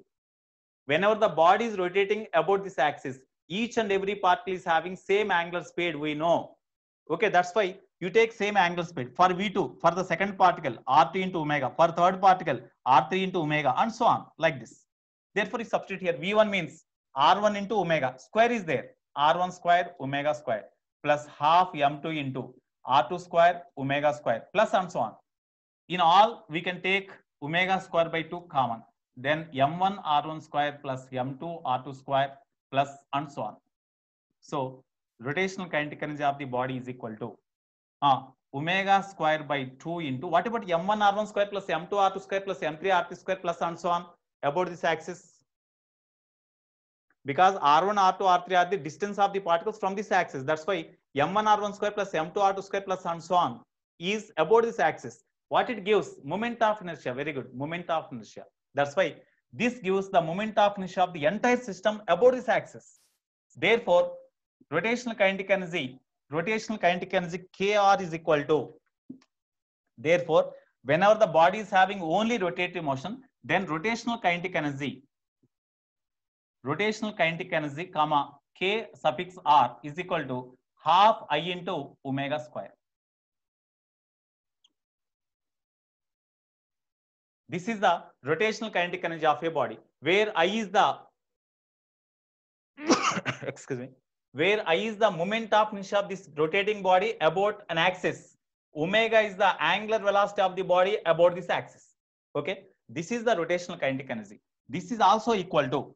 Whenever the body is rotating about this axis, each and every particle is having same angular speed, we know. Okay, that's why you take same angular speed. For v2, for the second particle, r2 into omega, for third particle, r3 into omega, and so on, like this. Therefore, you substitute here, v1 means r1 into omega, square is there, r1 square omega square, plus half m2 into r2 square omega square, plus and so on. In all, we can take omega square by 2 common. Then m1 r1 square plus m2 r2 square plus and so on. So rotational kinetic energy of the body is equal to omega square by 2 into, what about m1 r1 square plus m2 r2 square plus m3 r3 square plus and so on about this axis? Because r1 r2 r3 are the distance of the particles from this axis. That's why m1 r1 square plus m2 r2 square plus and so on is about this axis. What it gives? Moment of inertia. Very good. Moment of inertia. That's why this gives the moment of inertia of the entire system about this axis. Therefore, rotational kinetic energy kr is equal to, therefore, whenever the body is having only rotative motion, then rotational kinetic energy comma k suffix r is equal to half I into omega square. This is the rotational kinetic energy of a body, where I is the excuse me, where I is the moment of inertia of this rotating body about an axis. Omega is the angular velocity of the body about this axis. Okay, this is the rotational kinetic energy. This is also equal to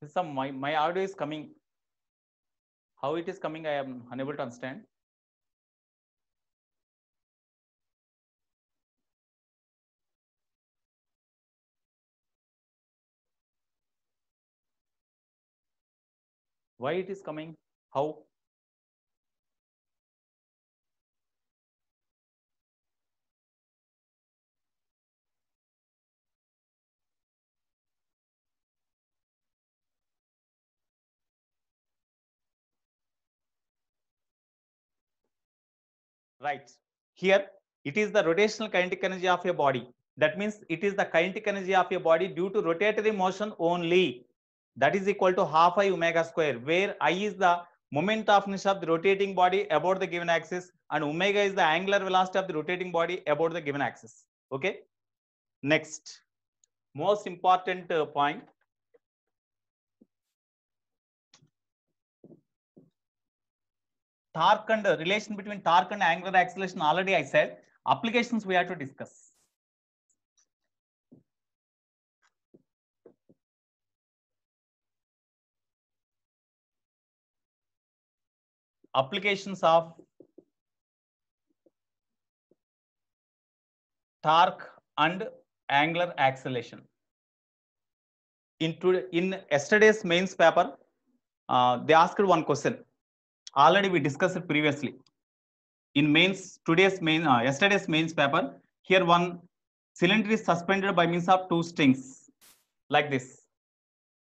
Some my audio is coming. How it is coming, I am unable to understand. Why it is coming? How? Right. Here, it is the rotational kinetic energy of your body. That means it is the kinetic energy of your body due to rotatory motion only. That is equal to half I omega square, where I is the moment of inertia of the rotating body about the given axis, and omega is the angular velocity of the rotating body about the given axis. Okay. Next, most important point. Torque and relation between torque and angular acceleration, already I said. Applications we have to discuss. Applications of torque and angular acceleration. In yesterday's mains paper, they asked one question. Already we discussed it previously. In mains, yesterday's mains paper, here one cylinder is suspended by means of two strings, like this.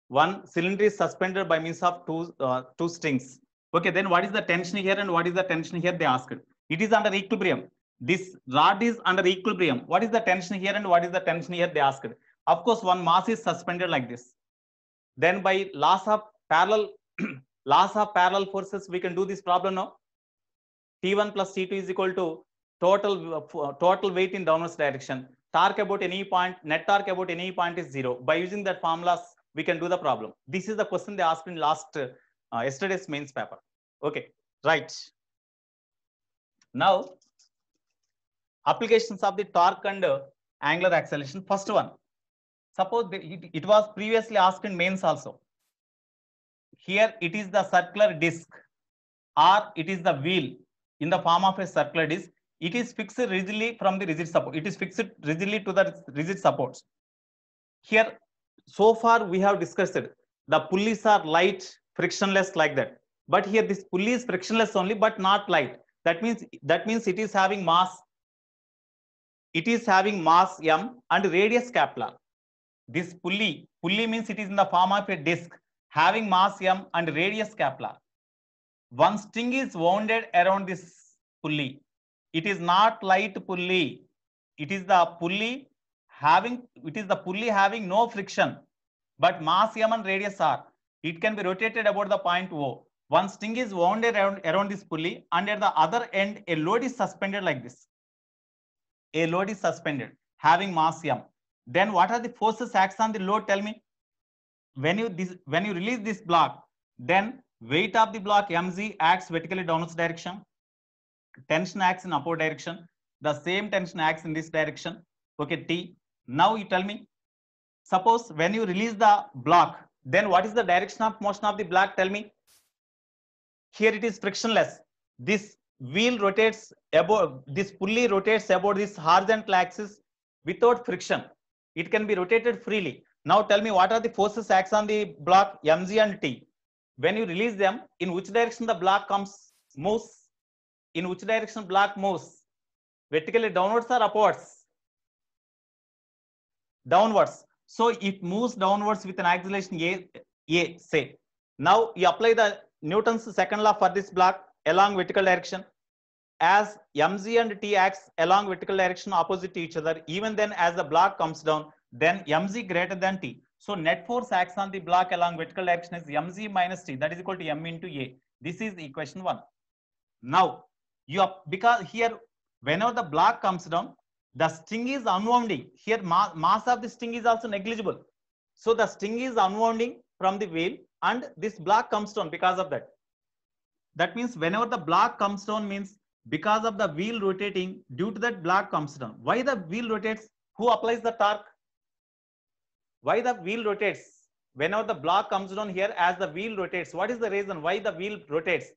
One cylinder is suspended by means of two strings. Okay, then what is the tension here and what is the tension here? They asked. It is under equilibrium. This rod is under equilibrium. What is the tension here and what is the tension here? They asked. Of course, one mass is suspended like this. Then by laws of parallel forces, we can do this problem now. T1 plus T2 is equal to total weight in downwards direction. Torque about any point, net torque about any point is 0. By using that formulas, we can do the problem. This is the question they asked in yesterday's mains paper. Okay, right. Now, applications of the torque and angular acceleration. First one, suppose it was previously asked in mains also. Here it is the circular disc, or it is the wheel in the form of a circular disc. It is fixed rigidly from the rigid support. It is fixed rigidly to the rigid supports. Here, so far we have discussed it. The pulleys are light, frictionless, like that. But here this pulley is frictionless only, but not light. That means it is having mass. It is having mass m and radius capital. This pulley means it is in the form of a disc having mass m and radius capital. One string is wounded around this pulley. It is not light pulley. It is the pulley having no friction, but mass m and radius r. It can be rotated about the point O. One string is wound around this pulley, and at the other end, a load is suspended like this. A load is suspended having mass m. Then what are the forces acts on the load? Tell me. When you release this block, then weight of the block mg acts vertically downwards direction. Tension acts in upward direction. The same tension acts in this direction. Okay, T. Now you tell me. Suppose when you release the block, then what is the direction of motion of the block? Tell me. Here it is frictionless. This wheel rotates about, this pulley rotates about this horizontal axis without friction. It can be rotated freely. Now tell me, what are the forces acts on the block mg and T? When you release them, in which direction the block moves? In which direction block moves? Vertically downwards or upwards? Downwards. So it moves downwards with an acceleration A, say. Now you apply the Newton's second law for this block along vertical direction. As mg and T acts along vertical direction opposite to each other, even then as the block comes down, then mg greater than T. So net force acts on the block along vertical direction is mg minus T, that is equal to m into A. This is equation 1. Now, because here whenever the block comes down, the string is unwounding. Here mass of the string is also negligible. So the string is unwounding from the wheel and this block comes down because of that. That means whenever the block comes down means because of the wheel rotating, due to that block comes down. Why the wheel rotates? Who applies the torque? Why the wheel rotates? whenever the block comes down here as the wheel rotates, what is the reason why the wheel rotates?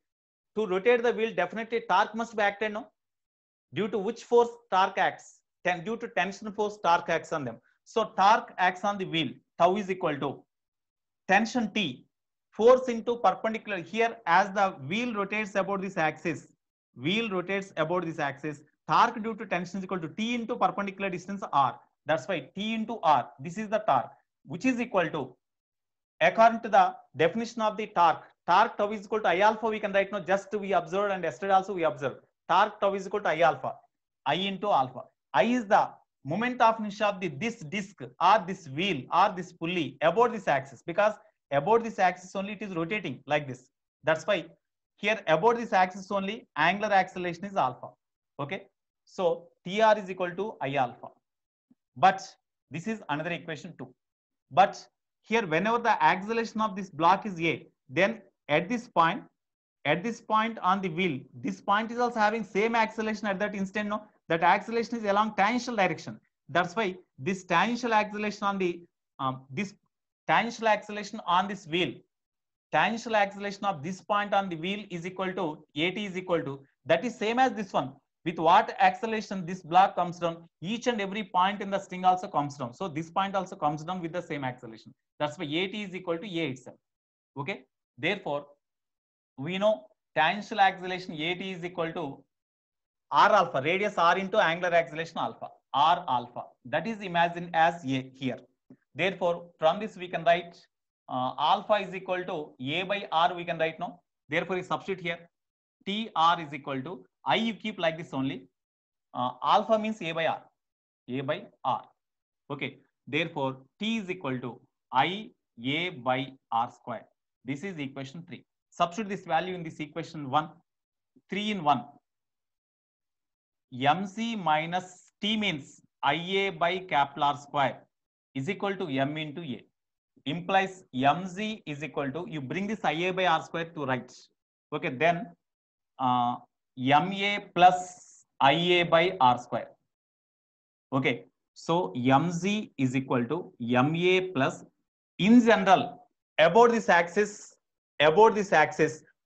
To rotate the wheel, definitely torque must be acted, no? Due to which force torque acts? Due to tension force, torque acts on them. So torque acts on the wheel. Tau is equal to tension T, force into perpendicular. Here, as the wheel rotates about this axis, torque due to tension is equal to T into perpendicular distance R. That's why T into R. This is the torque, which is equal to, according to the definition of the torque tau is equal to I alpha. We can write now, just we observed, and yesterday also we observed. Torque tau is equal to I alpha. I into alpha. I is the moment of inertia of this disc or this wheel or this pulley about this axis, because about this axis only it is rotating like this. That's why here about this axis only angular acceleration is alpha. Okay, so TR is equal to I alpha. But this is another equation too. But here, whenever the acceleration of this block is A, then at this point on the wheel, this point is also having same acceleration at that instant. No, that acceleration is along tangential direction. That's why this tangential acceleration on the tangential acceleration on this wheel, tangential acceleration of this point on the wheel is equal to AT is equal to, that is same as this one. With what acceleration this block comes down, each and every point in the string also comes down. So this point also comes down with the same acceleration. That's why AT is equal to A itself. Okay. Therefore, we know tangential acceleration AT is equal to R alpha, radius R into angular acceleration alpha, R alpha. That is imagined as A here. Therefore, from this we can write alpha is equal to A by R, we can write now. Therefore, we substitute here. TR is equal to, I you keep like this only. Alpha means A by R. A by R. Okay. Therefore, T is equal to I A by R square. This is equation 3. Substitute this value in this equation 1. 3 in 1. MC minus T means IA by capital R square is equal to M into A. Implies MZ is equal to, you bring this IA by R square to right. Okay. Then MA plus IA by R square. Okay. So MZ is equal to MA plus, in general, about this axis,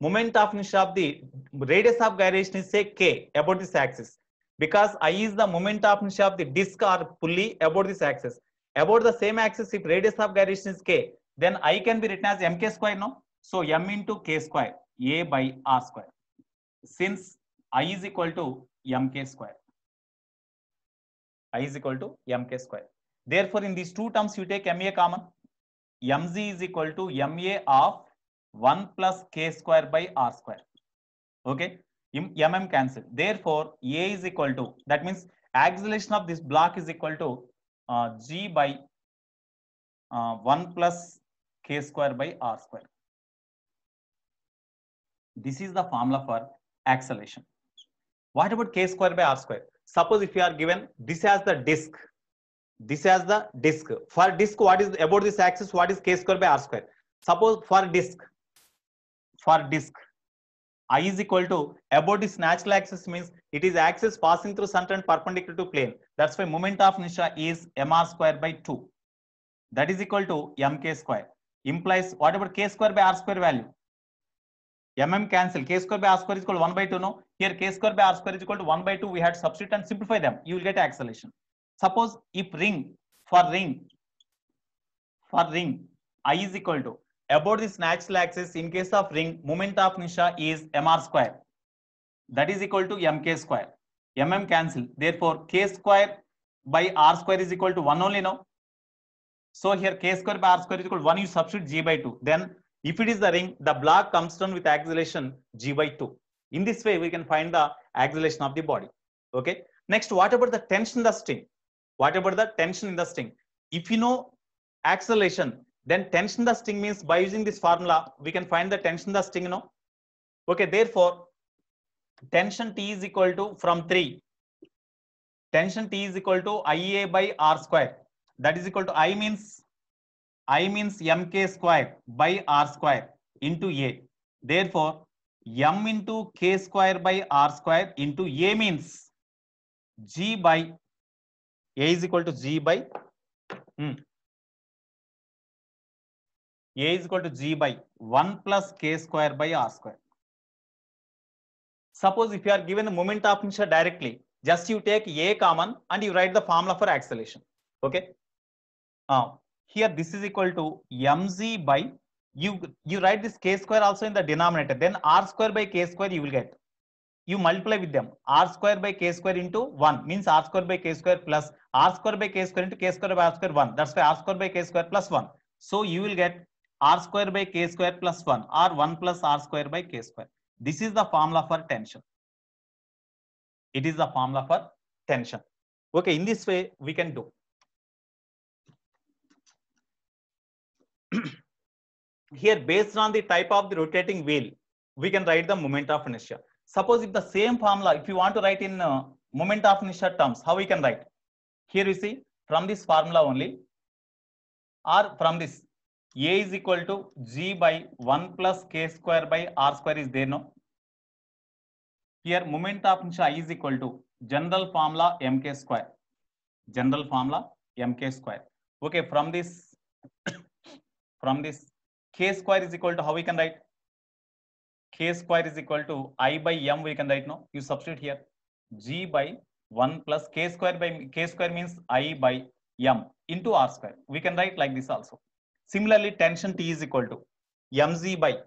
moment of inertia of the radius of gyration is say K about this axis, because I is the moment of inertia of the disc or pulley about this axis. About the same axis, if radius of gyration is K, then I can be written as MK square, no? So M into K square, A by R square. Since I is equal to MK square. I is equal to MK square. Therefore, in these two terms, you take MA common. MZ is equal to MA of 1 plus K square by R square. Okay. MM cancel. Therefore, A is equal to, that means acceleration of this block is equal to G by 1 plus K square by R square. This is the formula for acceleration. What about K square by R square? Suppose if you are given this as the disk, for disk, what is about this axis, what is K square by R square? Suppose for disk, I is equal to, about this natural axis means it is axis passing through center and perpendicular to plane. That's why moment of inertia is mr square by 2. That is equal to mk square. Implies what about K square by R square value? Cancel. K square by R square is equal to 1 by 2. No, here K square by R square is equal to 1 by 2. We had to substitute and simplify them. You will get acceleration. Suppose if for ring, I is equal to, about this natural axis, in case of ring, moment of inertia is mr square. That is equal to mk square. Cancel. Therefore, K square by R square is equal to 1 only now. So here K square by R square is equal to 1. You substitute G by 2. Then if it is the ring, the block comes down with acceleration G by 2. In this way, we can find the acceleration of the body. Okay. Next, what about the tension in the string? If you know acceleration, then tension in the string means by using this formula, we can find the tension in the string, you know. Okay. Therefore, tension T is equal to, from 3, tension T is equal to IA by R square. That is equal to I means mk square by R square into A. Therefore, m into K square by R square into A means G by, A is equal to G by A is equal to G by 1 plus K square by R square. Suppose if you are given the moment of inertia directly, just you take A common and you write the formula for acceleration. Okay. Here this is equal to mg by, you write this K square also in the denominator, then R square by K square you will get. You multiply with them. R square by K square into 1 means R square by K square plus R square by K square into K square by R square 1. That's why R square by K square plus 1. So you will get R square by K square plus 1 or 1 plus R square by K square. This is the formula for tension. It is the formula for tension. Okay, in this way we can do. Here, based on the type of the rotating wheel, we can write the moment of inertia. Suppose if the same formula, if you want to write in moment of inertia terms, how we can write? Here you see from this formula only, or from this, A is equal to G by 1 plus K square by R square is there, no? Here moment of inertia I is equal to general formula mk square. General formula mk square. Okay, from this K square is equal to, how we can write? K square is equal to I by m, we can write, no? You substitute here G by 1 plus K square by K square means I by m into R square. We can write like this also. Similarly, tension T is equal to mg by,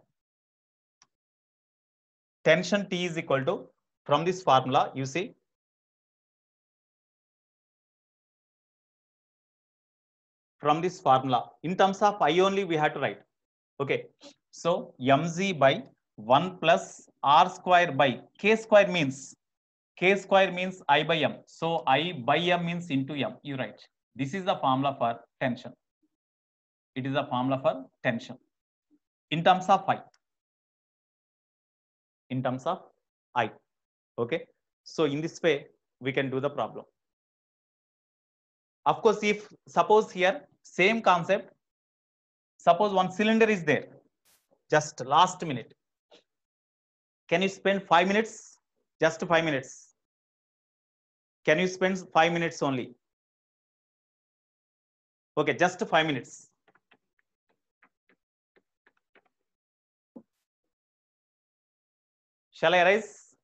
tension T is equal to, from this formula you see, from this formula in terms of I only we have to write. Okay, so mg by 1 plus R square by K square means I by m. So I by m means into m. You write. This is the formula for tension. It is the formula for tension in terms of I. In terms of I. Okay. So in this way we can do the problem. Of course, if suppose here same concept, suppose one cylinder is there, just last minute. Can you spend 5 minutes? Just 5 minutes. Can you spend 5 minutes only? Okay, just 5 minutes. Shall I arise?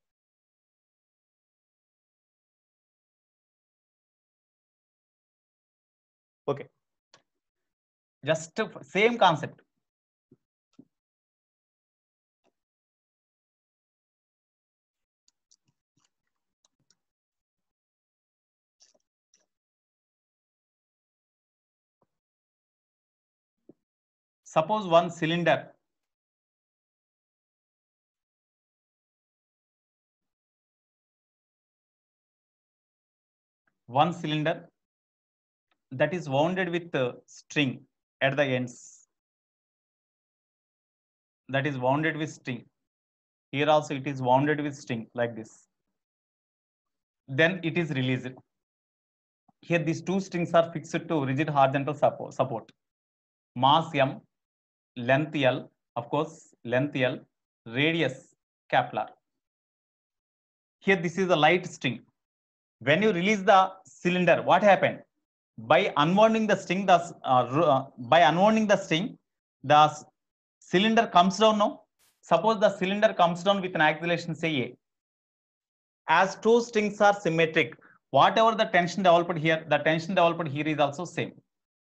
Okay. Just same concept. Suppose one cylinder, that is wounded with the string at the ends. That is wounded with string. Here also it is wounded with string like this. Then it is released. Here these two strings are fixed to rigid horizontal support. Mass m, length L, of course, length L, radius Kepler. Here this is a light string. When you release the cylinder, what happened? By unwinding the string, the cylinder comes down now. Suppose the cylinder comes down with an acceleration, say A. As two strings are symmetric, whatever the tension developed here, the tension developed here is also same.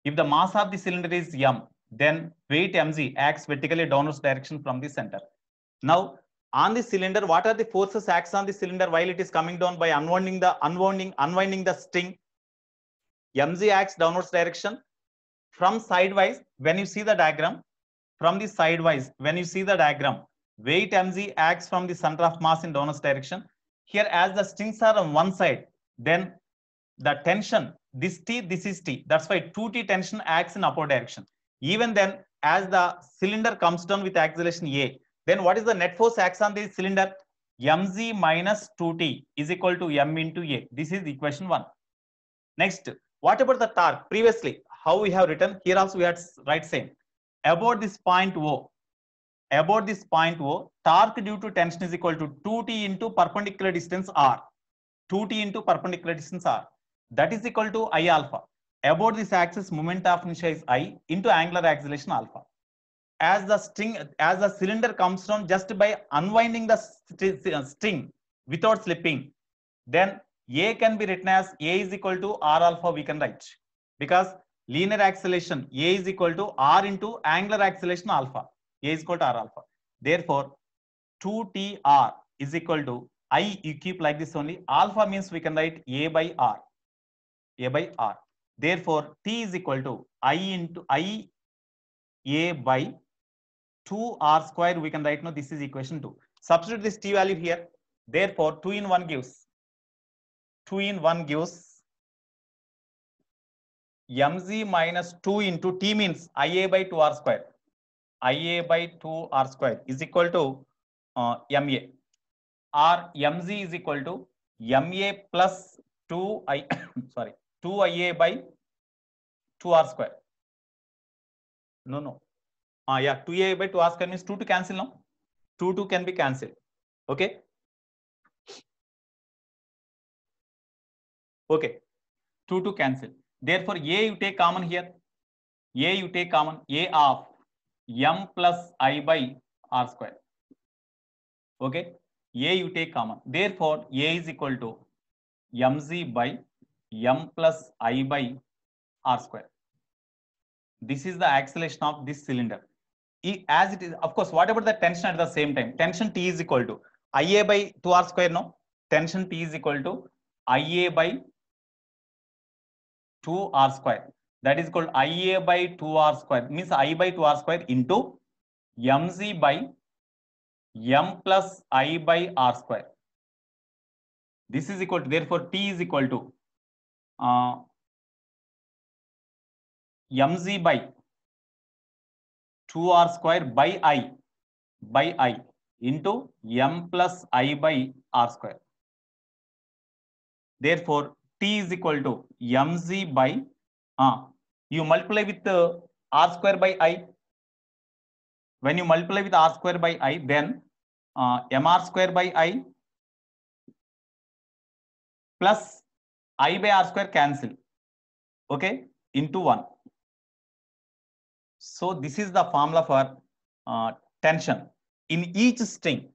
If the mass of the cylinder is m, then weight mg acts vertically downwards direction from the center. Now, on the cylinder, what are the forces acts on the cylinder while it is coming down? By unwinding the string, mg acts downwards direction. From sidewise, when you see the diagram, weight mg acts from the center of mass in downwards direction. Here, as the strings are on one side, then the tension, this T, this is T. That's why 2T tension acts in upward direction. Even then, as the cylinder comes down with acceleration A, then what is the net force acts on the cylinder? mg minus 2T is equal to m into A. This is equation 1. Next, what about the torque? Previously, how we have written, here also we had write same. About this point O, torque due to tension is equal to 2T into perpendicular distance R. 2T into perpendicular distance R. That is equal to I alpha. About this axis, moment of inertia is I into angular acceleration alpha. as the cylinder comes down just by unwinding the string without slipping, then A can be written as A is equal to R alpha we can write, because linear acceleration A is equal to R into angular acceleration alpha. A is equal to R alpha. Therefore, 2TR is equal to I, you keep like this only. Alpha means we can write A by R. A by R. Therefore, T is equal to I into I A by 2R square. We can write now. This is equation 2. Substitute this T value here. Therefore, 2 in 1 gives mz minus 2 into T means IA by 2R square. IA by 2R square is equal to MA. Or mz is equal to MA plus 2IA by 2R square. No. Yeah, 2A by 2R square means 2 to cancel now. 2 can be cancelled. Okay. Okay. 2 to cancel. Therefore, A you take common here. A you take common. A of M plus I by R square. Okay. A you take common. Therefore, A is equal to mz by M plus I by R square. This is the acceleration of this cylinder. As it is, of course, what about the tension at the same time? Tension T is equal to IA by 2R square, no? Tension T is equal to IA by 2R square. That is called IA by 2R square. Means I by 2R square into mz by M plus I by R square. This is equal to, therefore, T is equal to mz by 2R square by I into M plus I by R square. Therefore, T is equal to mz by, you multiply with R square by I. When you multiply with R square by I, then MR square by I plus I by R square cancel. Okay, into 1. So this is the formula for tension in each string.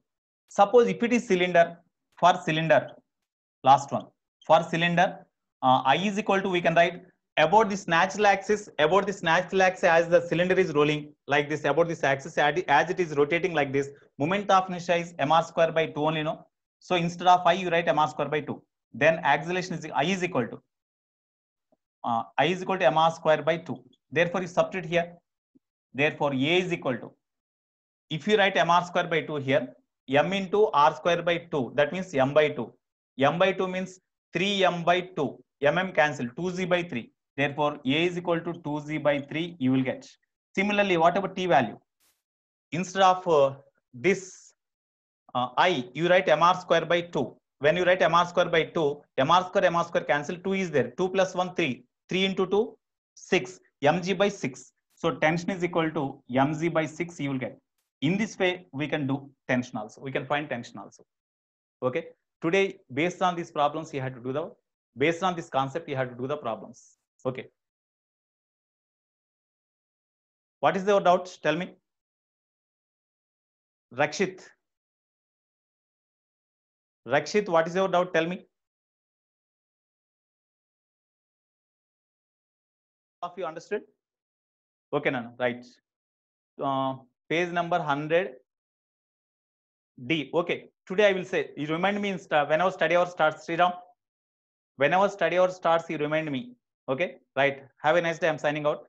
Suppose if it is cylinder, for cylinder, last one, for cylinder, I is equal to, we can write about this natural axis, as the cylinder is rolling like this, about this axis, as it is rotating like this, moment of inertia is mr square by 2 only, no? So instead of I, you write mr square by 2. Then acceleration is I is equal to mr square by 2. Therefore, you substitute here. Therefore, A is equal to, if you write mr square by 2 here, m into r square by 2, that means m by 2. M by 2 means 3m by 2. Mm cancel, 2z by 3. Therefore, A is equal to 2z by 3, you will get. Similarly, what about T value? Instead of this I, you write mr square by 2. When you write mr square by 2, mr square cancel, 2 is there. 2 plus 1, 3. 3 into 2, 6. mg by 6. So tension is equal to mg by 6, you will get. In this way, we can do tension also. We can find tension also. Okay. Today, based on these problems, you had to do based on this concept, you have to do the problems. Okay. What is your doubt? Tell me. Rakshit, what is your doubt? Tell me. Of you understood? Okay, no, right. Page number 100. D. Okay. Today I will say, you remind me whenever study hour starts, Sriram. Whenever study hour starts, you remind me. Okay. Right. Have a nice day. I'm signing out.